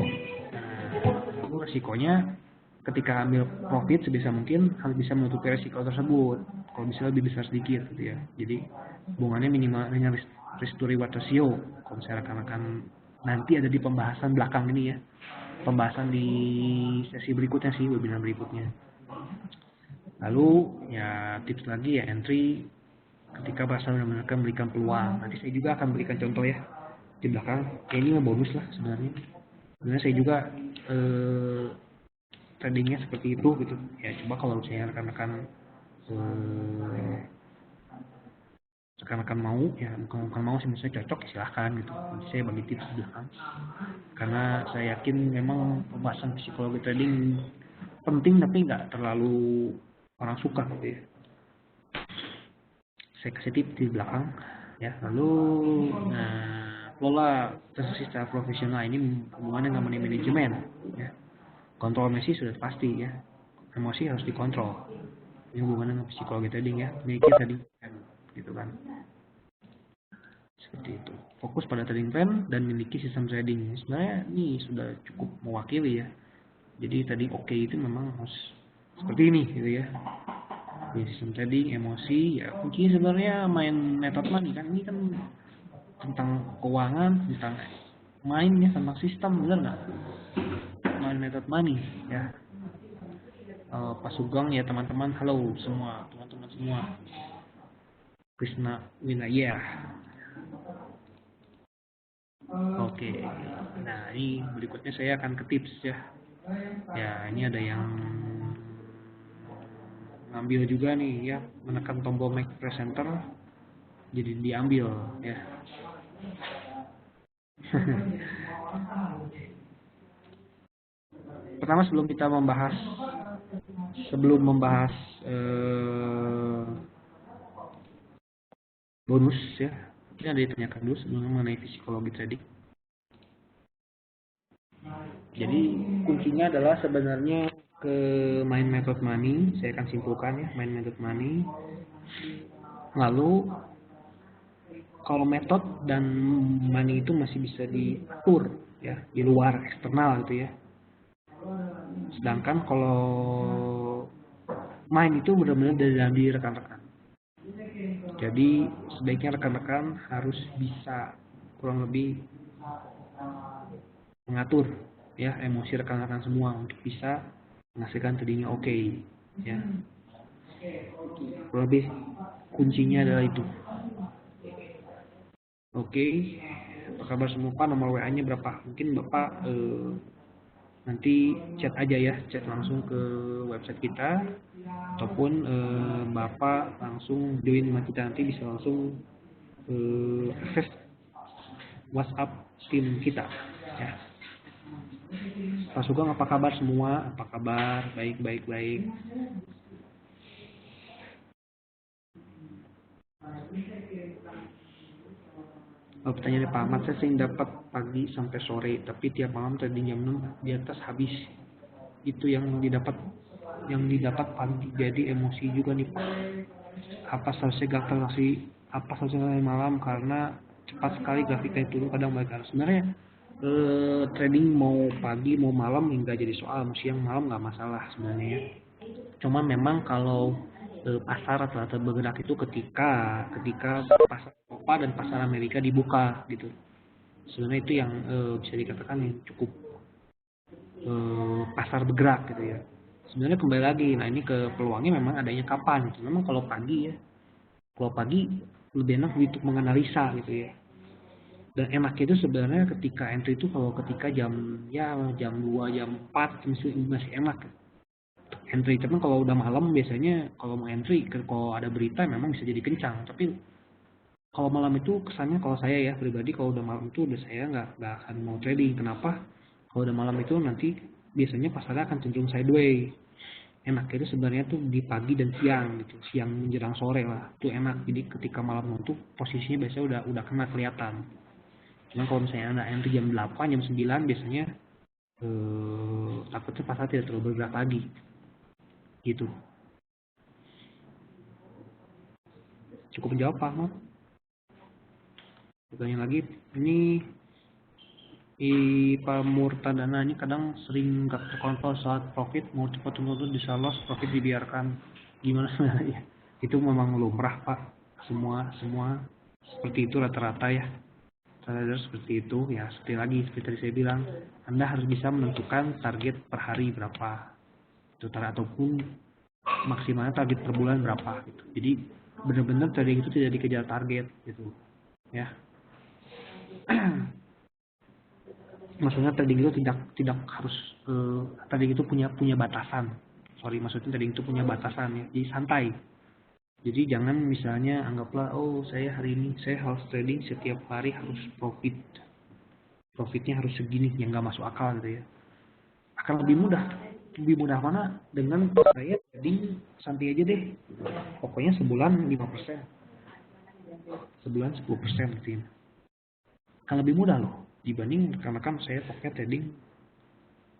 Nah, lalu resikonya ketika ambil profit sebisa mungkin harus bisa menutupi resiko tersebut. Kalau bisa lebih besar sedikit gitu ya. Jadi hubungannya minimal dengan risk to reward ratio. Kalau misalnya rekan-rekan nanti ada di pembahasan belakang ini ya. Pembahasan di sesi berikutnya sih, webinar berikutnya. Lalu ya tips lagi ya entry ketika pasar benar-benar memberikan peluang. Nanti saya juga akan berikan contoh ya di belakang. Ini mah bonus lah sebenarnya. Sebenarnya saya juga tradingnya seperti itu gitu. Ya coba kalau misalnya rekan-rekan mau ya bukan mau sih, misalnya cocok ya silahkan gitu. Nanti saya bagi tips di belakang. Karena saya yakin memang pembahasan psikologi trading penting tapi nggak terlalu orang suka gitu ya. Saya kasih tips di belakang ya. Lalu kelola transaksi secara profesional ini hubungannya dengan money management ya. Kontrol emosi sudah pasti ya, emosi harus dikontrol. Ini hubungannya dengan psikologi trading ya, mikir tadi gitu kan. Seperti itu. Fokus pada trading plan dan memiliki sistem trading. Sebenarnya ini sudah cukup mewakili ya. Jadi tadi oke itu memang harus seperti ini gitu ya. Di sistem trading, emosi, ya kuncinya sebenarnya main method money kan. Ini kan tentang keuangan, tentang main ya, tentang sistem, bener nggak? Main method money ya. Pak Sugeng ya teman-teman, halo semua, teman-teman semua. Krishna Winaya. Oke, nah ini berikutnya saya akan ke tips ya. Ya ini ada yang ngambil juga nih ya, menekan tombol make presenter jadi diambil ya. Pertama sebelum membahas bonus ya, ini ada ditanyakan dulu sebelumnya mengenai psikologi trading. Jadi kuncinya adalah sebenarnya ke main method money. Saya akan simpulkan ya, main method money. Lalu kalau method dan money itu masih bisa diatur ya di luar eksternal gitu ya. Sedangkan kalau main itu benar-benar dari dalam diri rekan-rekan. Jadi sebaiknya rekan-rekan harus bisa kurang lebih mengatur ya emosi rekan-rekan semua untuk bisa menghasilkan tradingnya oke ya. Kurang lebih kuncinya adalah itu. Oke, apa kabar semua Pak? Nomor WA-nya berapa? Mungkin Bapak nanti chat aja ya, chat langsung ke website kita ataupun Bapak langsung join sama kita, nanti bisa langsung akses WhatsApp tim kita ya. Pak Sugeng apa kabar semua? Apa kabar? Baik. Pertanyaan Pak Ahmad, saya sering dapat pagi sampai sore, tapi tiap malam trading jam 6 di atas habis. Itu yang didapat pagi, jadi emosi juga nih Pak. Apa seharusnya malam karena cepat sekali grafiknya turun, kadang balik arah. Sebenarnya trading mau pagi mau malam nggak jadi soal, mau siang malam nggak masalah sebenarnya. Cuma memang kalau pasar rata-rata bergerak itu ketika pasar Eropa dan pasar Amerika dibuka gitu. Sebenarnya itu yang bisa dikatakan yang cukup pasar bergerak gitu ya. Sebenarnya kembali lagi, nah ini ke peluangnya memang adanya kapan gitu. Memang kalau pagi lebih enak untuk menganalisa gitu ya. Dan enaknya itu sebenarnya ketika entry itu kalau ketika jam 2, jam 4 masih enak. Entry, tapi kalau udah malam biasanya kalau mau entry, kalau ada berita memang bisa jadi kencang. Tapi kalau malam itu kesannya, kalau saya ya pribadi, kalau udah malam itu udah saya nggak akan mau trading. Kenapa? Kalau udah malam itu nanti biasanya pasarnya akan cenderung sideways enak itu sebenarnya tuh di pagi dan siang gitu, siang menjelang sore lah tuh enak. Jadi ketika malam nuntuk posisinya biasanya udah kena kelihatan. Cuman kalau misalnya anda entry jam 8 jam 9 biasanya takutnya pasar tidak terlalu bergerak lagi gitu. Cukup menjawab Pak Ahmad. Pertanyaan lagi, ini Pak Murtadana ini kadang sering gak terkontrol saat profit, mau cepat-cepat bisa loss, profit dibiarkan. Gimana sebenarnya? Itu memang lumrah Pak. Semua seperti itu rata-rata ya. Trader seperti itu ya, seperti tadi saya bilang, Anda harus bisa menentukan target per hari berapa. Itu ataupun maksimalnya target per bulan berapa gitu. Jadi benar-benar trading itu tidak dikejar target gitu. Ya. Maksudnya trading itu tidak harus trading itu punya batasan. Maksudnya trading itu punya batasan ya. Jadi santai. Jadi jangan misalnya anggaplah saya hari ini saya harus trading setiap hari harus profit. Profitnya harus segini yang nggak masuk akal gitu ya. Akan lebih mudah. Lebih mudah mana dengan saya trading santai aja deh. Pokoknya sebulan 5%. Sebulan 10% gitu ya. Akan lebih mudah loh dibanding karena kan saya pokoknya trading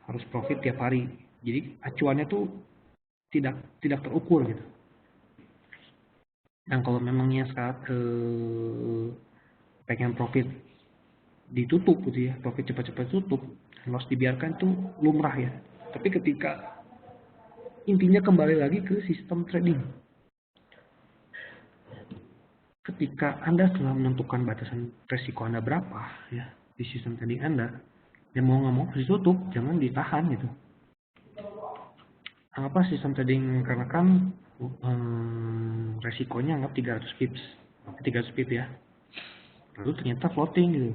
harus profit tiap hari. Jadi acuannya tuh tidak terukur gitu. Dan kalau memangnya saat pengen profit ditutup gitu ya, profit cepat-cepat tutup, loss dibiarkan tuh lumrah ya. Tapi ketika intinya kembali lagi ke sistem trading. Ketika Anda telah menentukan batasan resiko Anda berapa ya di sistem trading Anda, ya mau nggak mau harus ditutup, jangan ditahan gitu. Anggaplah sistem trading karena kan resikonya anggap 300 pips, 300 pips ya. Lalu ternyata floating gitu.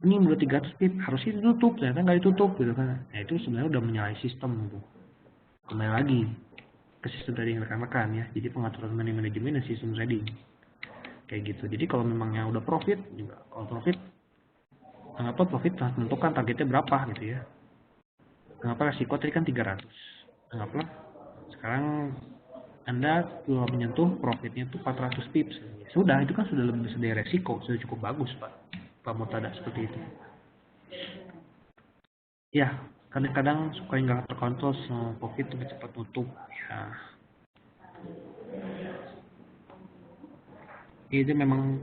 Ini udah 300 pip, harusnya ditutup, ternyata nggak ditutup gitu kan. Nah itu sebenarnya udah menyalahi sistem gitu. Kembali lagi ke sistem trading rekan-rekan ya. Jadi pengaturan manajemen dan sistem trading kayak gitu. Jadi kalau memangnya udah profit juga, kalau profit kenapa profit menentukan targetnya berapa gitu ya. Kenapa resiko tadi kan 300. Kenapa sekarang Anda telah menyentuh profitnya itu 400 pips. Sudah, itu kan sudah lebih besar dari resiko, sudah cukup bagus Pak Murtada seperti itu. Ya, kadang-kadang suka nggak terkontrol sama profit itu cepat tutup ya. Itu memang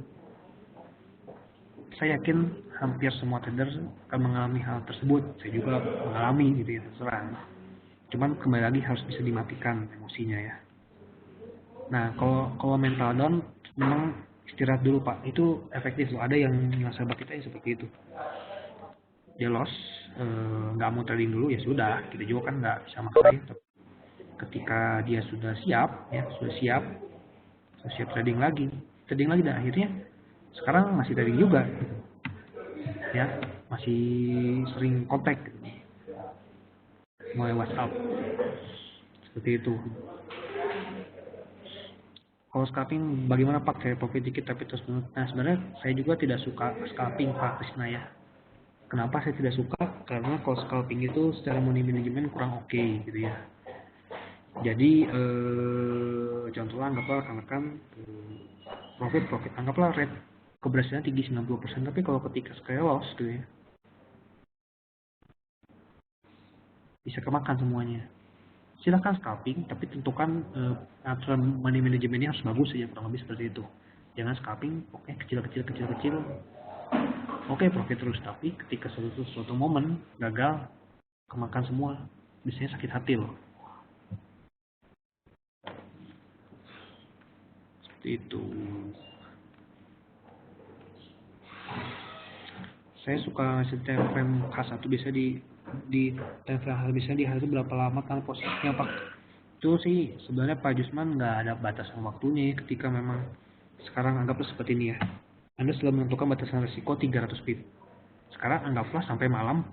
saya yakin hampir semua trader akan mengalami hal tersebut. Saya juga mengalami gitu ya, terserah. Cuman kembali lagi harus bisa dimatikan emosinya ya. Nah, kalau mental down memang istirahat dulu Pak. Itu efektif loh. Ada yang sahabat kita yang seperti itu. Dia loss, nggak mau trading dulu ya sudah. Kita juga kan nggak bisa maksain. Ketika dia sudah siap trading lagi dan akhirnya sekarang masih trading juga gitu. Ya, masih sering kontak gitu. Mulai WhatsApp seperti itu. Kalau scalping bagaimana Pak? Saya profit dikit tapi terus menurut. Nah sebenarnya saya juga tidak suka scalping Pak Krisna ya. Kenapa saya tidak suka? Karena kalau scalping itu secara manajemen kurang oke gitu ya. Jadi contohnya anggaplah rekan-rekan profit anggaplah rate keberhasilan tinggi 90%, tapi kalau ketika sekali loss gitu ya bisa kemakan semuanya. Silahkan scalping, tapi tentukan aturan money manajemennya harus bagus ya, kurang lebih seperti itu. Jangan scalping, pokoknya kecil. Oke, profit terus, tapi ketika suatu momen gagal, kemakan semua, biasanya sakit hati loh. Seperti itu. Saya suka ngasih time frame K1 bisa di time frame bisa di hari itu berapa lama kan posisinya Pak. Itu sih sebenarnya Pak Jusman nggak ada batasan waktunya ya, ketika memang sekarang anggaplah seperti ini ya. Anda sudah menentukan batasan risiko 300 pip. Sekarang anggaplah sampai malam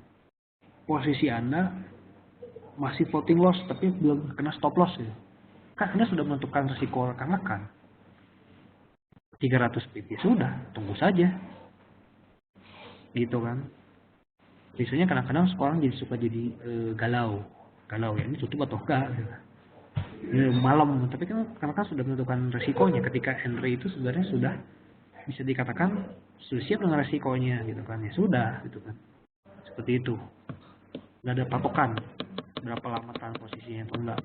posisi Anda masih floating loss tapi belum kena stop loss ya. Kan Anda sudah menentukan risiko rekan-rekan 300 pip ya sudah, tunggu saja. Gitu kan. Biasanya kadang-kadang sekarang suka jadi galau ya, ini tutup atau enggak gitu. malam, tapi kan karena kan sudah menentukan resikonya ketika Henry itu sebenarnya sudah bisa dikatakan sudah siap dengan resikonya gitu kan, ya sudah gitu kan, seperti itu, nggak ada patokan berapa lama tahan posisinya atau enggak.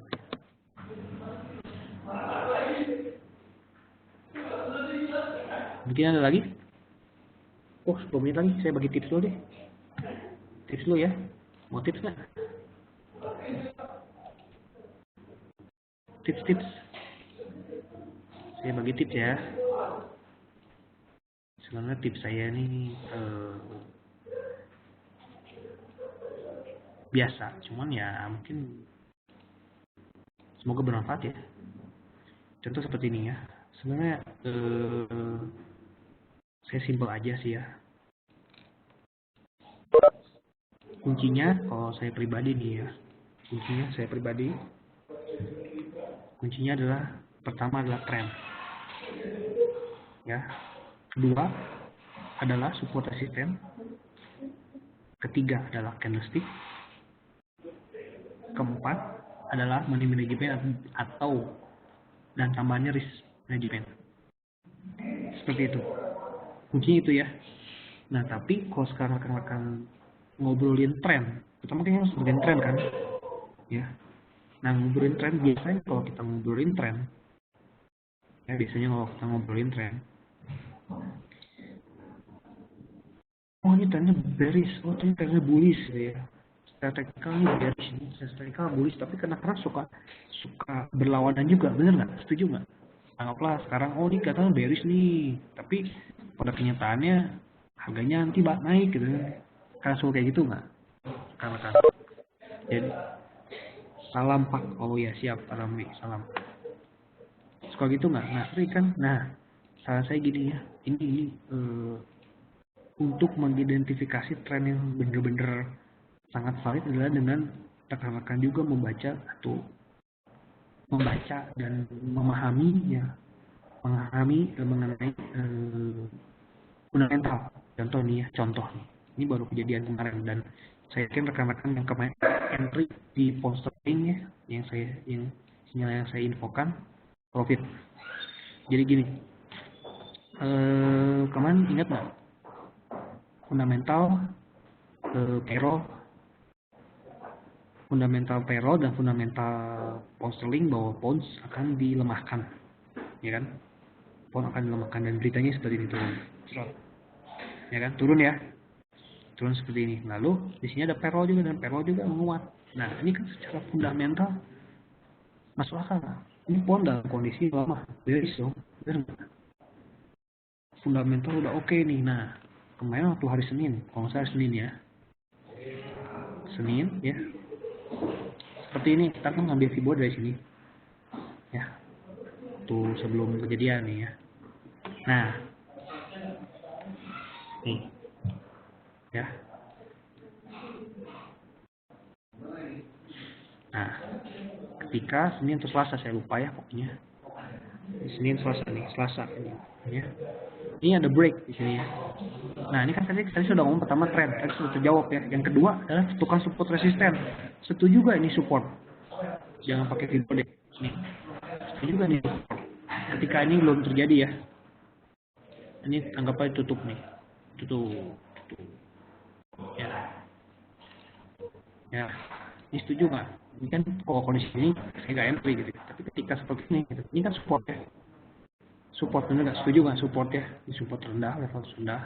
Mungkin ada lagi? Oh 10 menit lagi, saya bagi tips dulu deh. Tips dulu ya, mau tips nggak? Tips, saya bagi tips ya. Sebenarnya tips saya nih biasa, cuman ya mungkin semoga bermanfaat ya. Contoh seperti ini ya, sebenarnya saya simpel aja sih ya. Kuncinya kalau saya pribadi nih ya, kuncinya adalah pertama adalah tren ya, kedua adalah support resistance, ketiga adalah candlestick, keempat adalah money management atau dan tambahannya risk management. Seperti itu kuncinya itu ya. Nah tapi kalau sekarang rekan-rekan ngobrolin tren, pertama kan harus ngobrolin tren kan ya. Nah ngobrolin tren, biasanya kalau kita ngobrolin tren ya, oh ini trennya bearish, oh ini trennya bullish gitu ya, technical ini bearish, ini technical bullish, tapi kadang-kadang suka berlawanan juga, bener nggak? Setuju nggak? Anggaplah sekarang oh ini katanya bearish nih, tapi pada kenyataannya harganya nanti naik gitu kan. Karena suka kayak gitu nggak? Karena kan jadi salam Pak, oh ya siap Pak Ramli, salam. Suka gitu nggak? Nah sering kan, nah saran saya gini ya, ini untuk mengidentifikasi tren yang bener-bener sangat valid adalah dengan rekan-rekan juga membaca dan memahami ya, mengenai fundamental. Contoh nih ya, ini baru kejadian kemarin dan saya yakin rekan-rekan yang kemarin entry di pound sterling ya, yang sinyal yang saya infokan profit. Jadi gini, kemarin ingat nggak fundamental payroll dan fundamental pound sterling bahwa pounds akan dilemahkan, ya kan? Pound akan dilemahkan dan beritanya seperti ini, turun, ya kan? Turun seperti ini. Lalu di sini ada payroll juga dan payroll juga menguat. Nah ini kan secara fundamental masuk akal. Ini pound dalam kondisi lemah, bearish dong, fundamental udah oke nih. Nah kemarin waktu hari Senin, kalau saya Senin ya, seperti ini kita kan ngambil Fibo dari sini ya, tuh sebelum kejadian nih ya. Nah nih ya, nah ketika Senin atau Selasa saya lupa ya, pokoknya Senin Selasa ini ya, ini ada break di sini ya. Nah ini kan tadi sudah ngomong pertama tren, tadi sudah terjawab ya. Yang kedua adalah tentukan support resisten. Setuju juga ini support, jangan pakai Fibo deh. Nih setuju juga nih support. Ketika ini belum terjadi ya, ini anggap aja tutup nih, tutup ya. Ini setuju nggak? Ini kan kalau kondisi ini saya nggak entry gitu, tapi ketika seperti ini gitu, ini kan support ya, bener nggak? Setuju nggak support ya? Ini support rendah, level rendah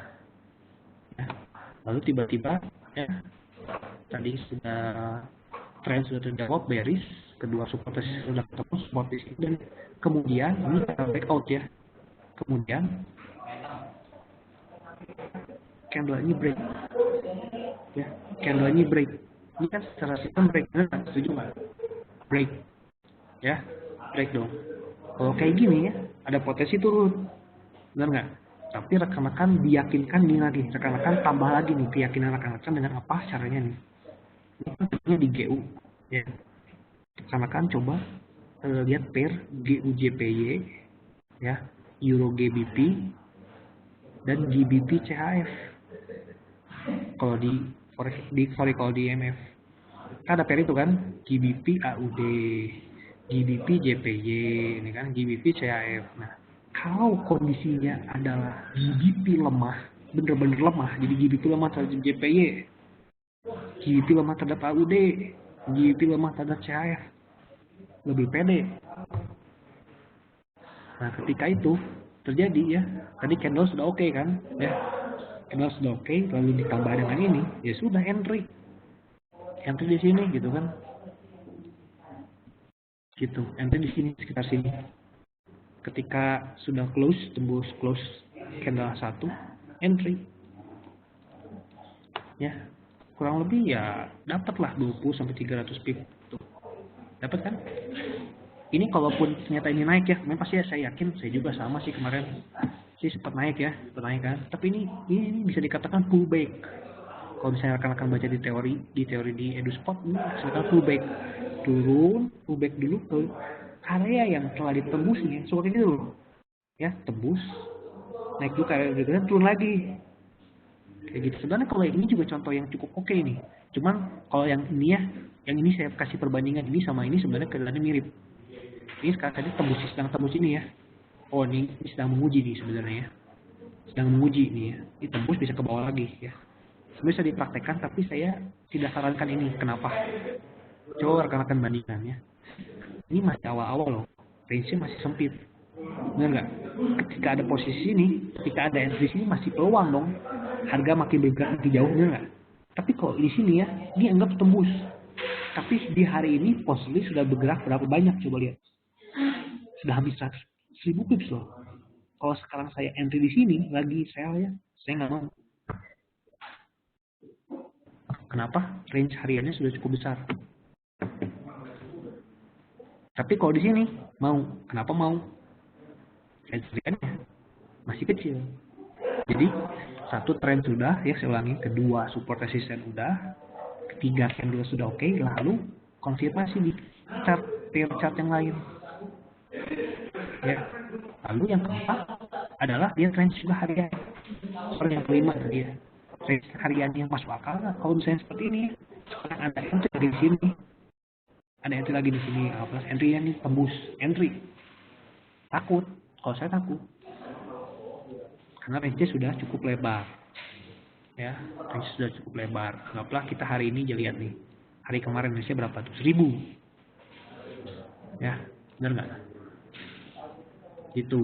ya. Lalu tiba-tiba ya, tadi tren sudah terjawab bearish, kedua support sudah ketemu, support di sini, dan kemudian ini breakout ya, kemudian candle ini break ya, ini kan secara sistem break, benar nggak? Setuju nggak? Break ya, break dong. Kalau kayak gini ya, ada potensi turun, benar nggak? Tapi rekan-rekan diyakinkan ini lagi, rekan-rekan tambah lagi nih keyakinan rekan-rekan dengan apa caranya nih? Ini di GU ya, rekan-rekan coba lihat pair GUJPY ya, Euro GBP dan GBP CHF. Kalau kalau di IMF kan ada pair itu kan, GBP AUD, GBP JPY ini kan GBP CHF. Nah, kalau kondisinya adalah GBP lemah, bener-bener lemah, jadi GBP lemah terhadap JPY, GBP lemah terhadap AUD, GBP lemah terhadap CHF, lebih pede. Nah, ketika itu terjadi ya, tadi candle sudah oke kan, ya, candle sudah oke, lalu ditambah dengan ini, ya sudah entry di sini gitu kan, gitu, entry di sini sekitar sini. Ketika sudah tembus close candle 1, entry, ya, kurang lebih ya dapatlah 20 sampai 300 pip, tuh, dapat kan? Ini kalaupun ternyata ini naik ya, memang pasti ya, saya yakin saya juga sama sih kemarin sih sempat naik kan. Tapi ini bisa dikatakan pullback. Kalau misalnya rekan-rekan baca di teori di EduSpot, ini misalkan pullback, turun, pullback dulu ke area yang telah ditembus ini, seperti ini dulu, ya, tembus, naik dulu ke area berikutnya, turun lagi, kayak gitu. Sebenarnya kalau ini juga contoh yang cukup oke nih. Cuman kalau yang ini ya, yang ini saya kasih perbandingan ini sama ini sebenarnya keadaannya mirip. Ini sekarang tadi sedang tembus ini ya. Oh, ini sedang menguji nih sebenarnya ya. Sedang menguji nih ya. Ini tembus bisa ke bawah lagi ya. Sebenarnya bisa dipraktekkan, tapi saya tidak sarankan ini. Kenapa? Coba rekan-rekan bandingkan ya. Ini masih awal-awal loh. Range-nya masih sempit. Benar nggak? Ketika ada posisi ini, ketika ada entry sini masih peluang dong. Harga makin bergerak makin jauh, benar nggak? Tapi kalau di sini ya, ini anggap tembus. Tapi di hari ini posisi sudah bergerak berapa banyak? Coba lihat. Sudah habis 100.000 pips loh. Kalau sekarang saya entry di sini lagi sell ya, saya nggak mau. Kenapa? Range hariannya sudah cukup besar. Tapi kalau di sini mau, kenapa mau? Range hariannya masih kecil. Jadi satu trend sudah, ya saya ulangi, kedua support resisten udah, ketiga candle sudah oke, lalu konfirmasi di chart yang lain. Ya, lalu yang keempat adalah dia range juga harian. Soal yang kelima tadi ya, range harian yang masuk akal. Kalau misalnya seperti ini, sekarang ada entry lagi di sini, ada entry lagi di sini, plus entry nya nih tembus entry. Takut, kalau saya takut, karena range sudah cukup lebar. Ya, range sudah cukup lebar. Anggaplah kita hari ini lihat nih, hari kemarin range berapa tuh? 1000. Ya, benar nggak? Gitu.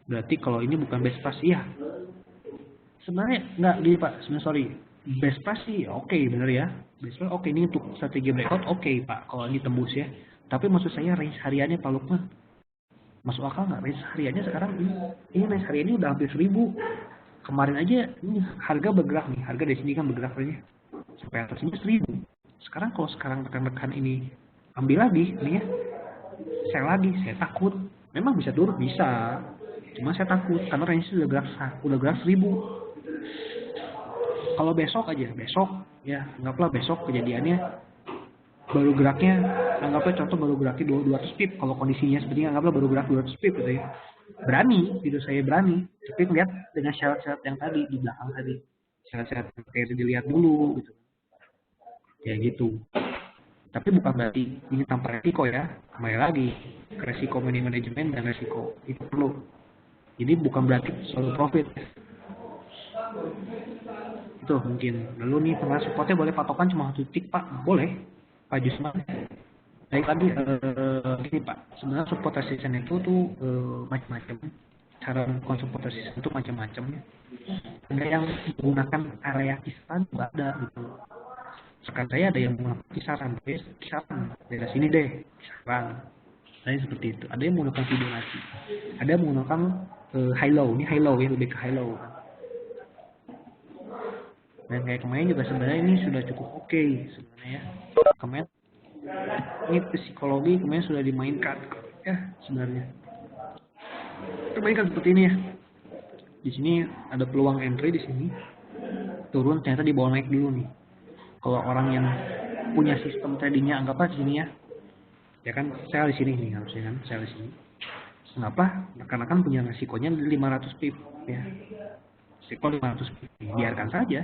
Berarti kalau ini bukan best price, iya. Sebenarnya nggak gini Pak, sebenarnya sorry. Best price sih oke, bener ya. Best price oke, ini untuk strategi breakout oke Pak, kalau ini tembus ya. Tapi maksud saya range hariannya Pak Lukman, masuk akal nggak? Range hariannya sekarang ini range hariannya udah hampir 1000. Kemarin aja ini harga bergerak nih, harga dari sini kan bergerak aja sampai atas ini 1000. Sekarang kalau sekarang rekan-rekan ini ambil lagi nih ya, saya takut. Memang bisa turun, bisa. Cuma saya takut karena range udah gerak 1000. Kalau besok ya, anggaplah besok kejadiannya baru geraknya, anggaplah contoh baru geraknya 200 pip. Kalau kondisinya seperti ini, anggaplah baru gerak 200 pip gitu ya. Berani, gitu, saya berani. Tapi lihat dengan syarat-syarat yang tadi di belakang tadi. Syarat-syarat kayak itu dilihat dulu gitu. Ya gitu. Tapi bukan berarti ini tanpa resiko ya. Kembali lagi, resiko manajemen dan resiko itu perlu. Jadi bukan berarti selalu profit. Itu mungkin. Lalu nih pernah supportnya boleh patokan cuma 1 titik Pak? Boleh. Pak Jusman. Baik lagi gini Pak. Sebenarnya support resistance itu tuh macam-macam. Cara melakukan support resistance itu macam-macam ya. Ada yang menggunakan area kisaran juga ada gitu. Sekarang saya ada yang menggunakan kisaran dari sini deh, kisaran. Ada seperti itu. Ada yang menggunakan Fibonacci. Ada yang menggunakan high low. Ini high low ya, lebih ke high low. Dan kayak kemarin juga sebenarnya ini sudah cukup oke sebenarnya ya. Kemarin ini psikologi kemarin sudah dimainkan ya sebenarnya. Dimainkan seperti ini ya. Di sini ada peluang entry di sini. Turun ternyata dibawa naik dulu nih. Kalau orang yang punya sistem tradingnya anggaplah di sini ya. Ya kan sell di sini nih harusnya kan, sell di sini. Kenapa? Karena kan punya resikonya 500 pip ya. Risiko 500 pip. Biarkan saja.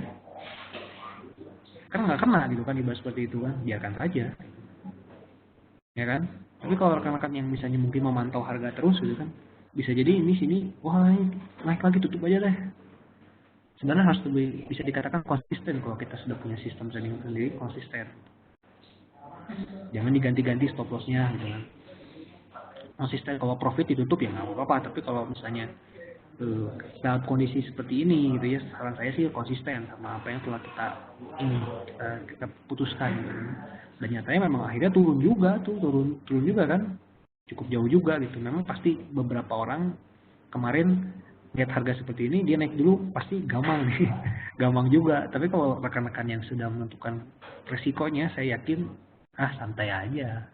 Kan nggak kena gitu kan, dibahas seperti itu kan, biarkan saja. ya kan? Tapi kalau rekan-rekan yang misalnya mungkin memantau harga terus gitu kan, bisa jadi ini sini, wah ini naik lagi tutup aja deh. Sebenarnya harus lebih bisa dikatakan konsisten kalau kita sudah punya sistem trading sendiri, konsisten. Jangan diganti-ganti stop lossnya gitu kan. Konsisten, kalau profit ditutup ya nggak apa-apa, tapi kalau misalnya eh, dalam kondisi seperti ini gitu ya, saran saya sih konsisten sama apa yang telah kita putuskan gitu. Dan nyatanya memang akhirnya turun juga kan, cukup jauh juga gitu. Memang pasti beberapa orang kemarin lihat harga seperti ini dia naik dulu pasti gampang nih gampang juga, tapi kalau rekan-rekan yang sudah menentukan resikonya, saya yakin santai aja,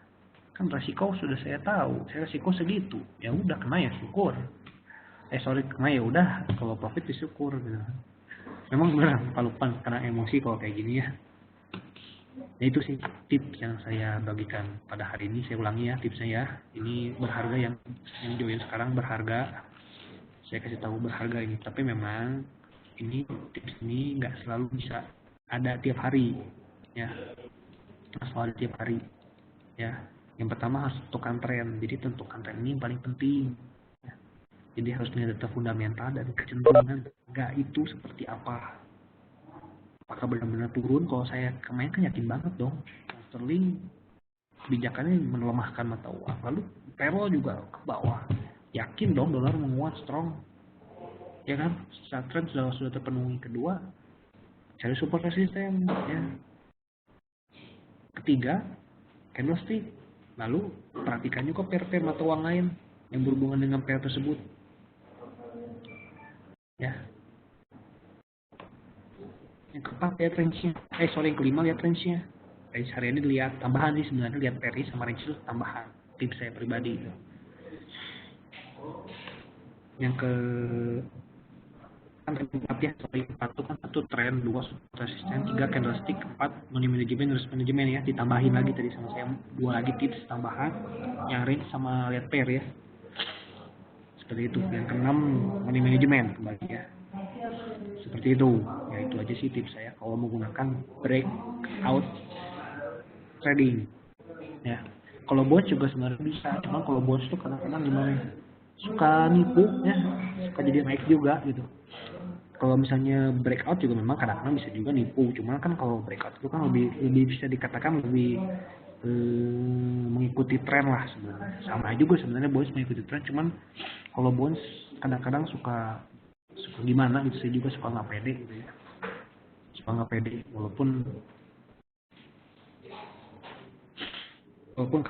kan resiko sudah saya tahu, saya resiko segitu, ya udah kena ya syukur, sorry kena ya udah, kalau profit disyukur gitu. Memang benar palupan karena emosi kalau kayak gini ya. Nah itu sih tips yang saya bagikan pada hari ini. Saya ulangi ya tipsnya ya, ini berharga, yang join sekarang berharga, saya kasih tahu berharga ini. Tapi memang ini tips ini nggak selalu bisa ada tiap hari ya, nggak selalu ada tiap hari ya. Yang pertama harus tentukan tren, jadi tentukan tren ini yang paling penting ya. Jadi harus melihat data fundamental dan kecenderungan nggak itu seperti apa, apakah benar-benar turun. Kalau saya kemarin kan yakin banget dong sterling kebijakannya melemahkan mata uang, lalu peso juga ke bawah, yakin dong dolar menguat strong ya kan. Saat tren sudah terpenuhi, kedua cari support resisten ya, ketiga candlestick, lalu perhatikan juga pair-pair mata uang lain yang berhubungan dengan pair tersebut ya. Yang keempat lihat range-nya, yang kelima lihat range-nya. Range harian ini lihat tambahan nih, sebenarnya lihat peri sama range itu tambahan, tips saya pribadi itu. Yang ke kan empat ya, empat itu kan satu tren, dua resisten, tiga candlestick, empat money management, risk management ya, ditambahin lagi tadi sama saya dua lagi tips tambahan, yang range sama lihat pair ya, seperti itu. Yang keenam money management kembali ya, seperti itu ya. Itu aja sih tips saya kalau menggunakan breakout trading ya. Kalau bonds juga sebenarnya bisa, cuma kalau bonds tuh kadang-kadang gimana ya, suka nipu ya, suka jadi naik juga gitu. Kalau misalnya breakout juga memang kadang-kadang bisa juga nipu, cuma kan kalau breakout itu kan lebih bisa dikatakan lebih mengikuti tren lah sebenarnya. Sama juga sebenarnya bonds mengikuti tren, cuman kalau bonds kadang-kadang suka gimana gitu, saya juga suka nggak pede gitu ya, suka nggak pede walaupun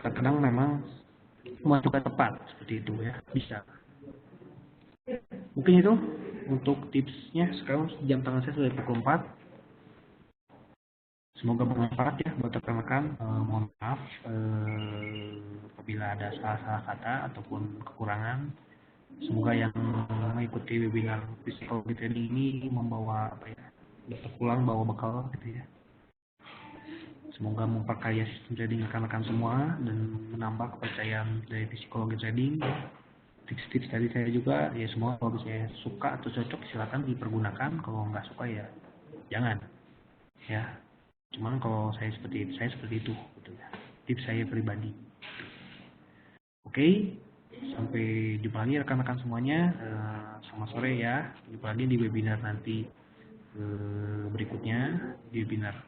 kadang-kadang memang masukkan tepat seperti itu ya, bisa. Mungkin itu untuk tipsnya. Sekarang jam tangan saya sudah pukul 4. Semoga bermanfaat ya buat rekan-rekan. Mohon maaf apabila ada salah-salah kata ataupun kekurangan. Semoga yang mengikuti webinar psikologi trading ini membawa apa ya, dapat pulang bawa bekal gitu ya. Semoga memperkaya sistem trading rekan-rekan semua dan menambah kepercayaan dari psikologi trading. Tips-tips dari saya juga ya, semua kalau saya suka atau cocok silakan dipergunakan, kalau nggak suka ya jangan ya. Cuman kalau saya seperti itu gitu ya, tips saya pribadi. Oke, sampai jumpa lagi rekan-rekan semuanya. Selamat sore ya, jumpa lagi di webinar nanti berikutnya. Di webinar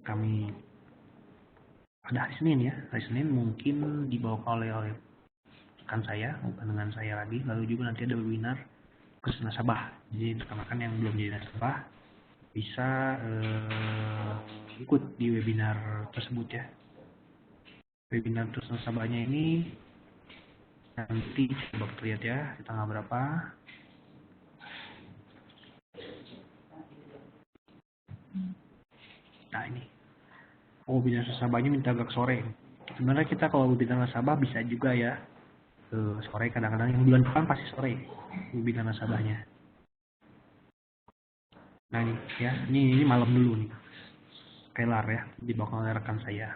kami ada hari Senin ya, hari Senin mungkin dibawa oleh rekan saya, bukan dengan saya lagi. Lalu juga nanti ada webinar khusus nasabah, jadi rekan-rekan yang belum jadi nasabah bisa ikut di webinar tersebut ya. Webinar khusus nasabahnya ini nanti coba kita lihat ya di tanggal berapa. Nah ini, webinar nasabahnya minta agak sore. Sebenarnya kita kalau webinar nasabah bisa juga ya sore, kadang-kadang yang bulan depan pasti sore webinar nasabahnya. Nah ini ya, ini malam dulu nih, kelar ya, dibawa oleh rekan saya.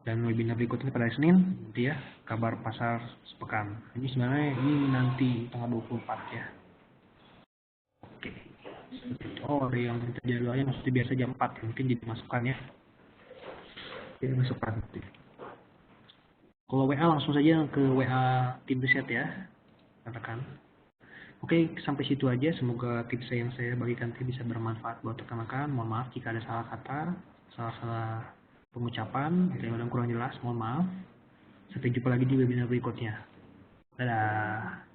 Dan webinar berikutnya pada Senin nanti ya, kabar pasar sepekan. Ini sebenarnya ini nanti tanggal 24 ya. Oke. Oh, ada yang minta jadwalnya maksudnya biasa jam 4 mungkin dimasukkan ya. Jadi masukan. Kalau WA langsung saja ke WA tim riset ya, katakan. Oke, sampai situ aja. Semoga tips yang saya bagikan tadi bisa bermanfaat buat rekan-rekan. Mohon maaf jika ada salah kata, salah-salah pengucapan, atau yang kurang jelas. Mohon maaf. Sampai jumpa lagi di webinar berikutnya. Dadah.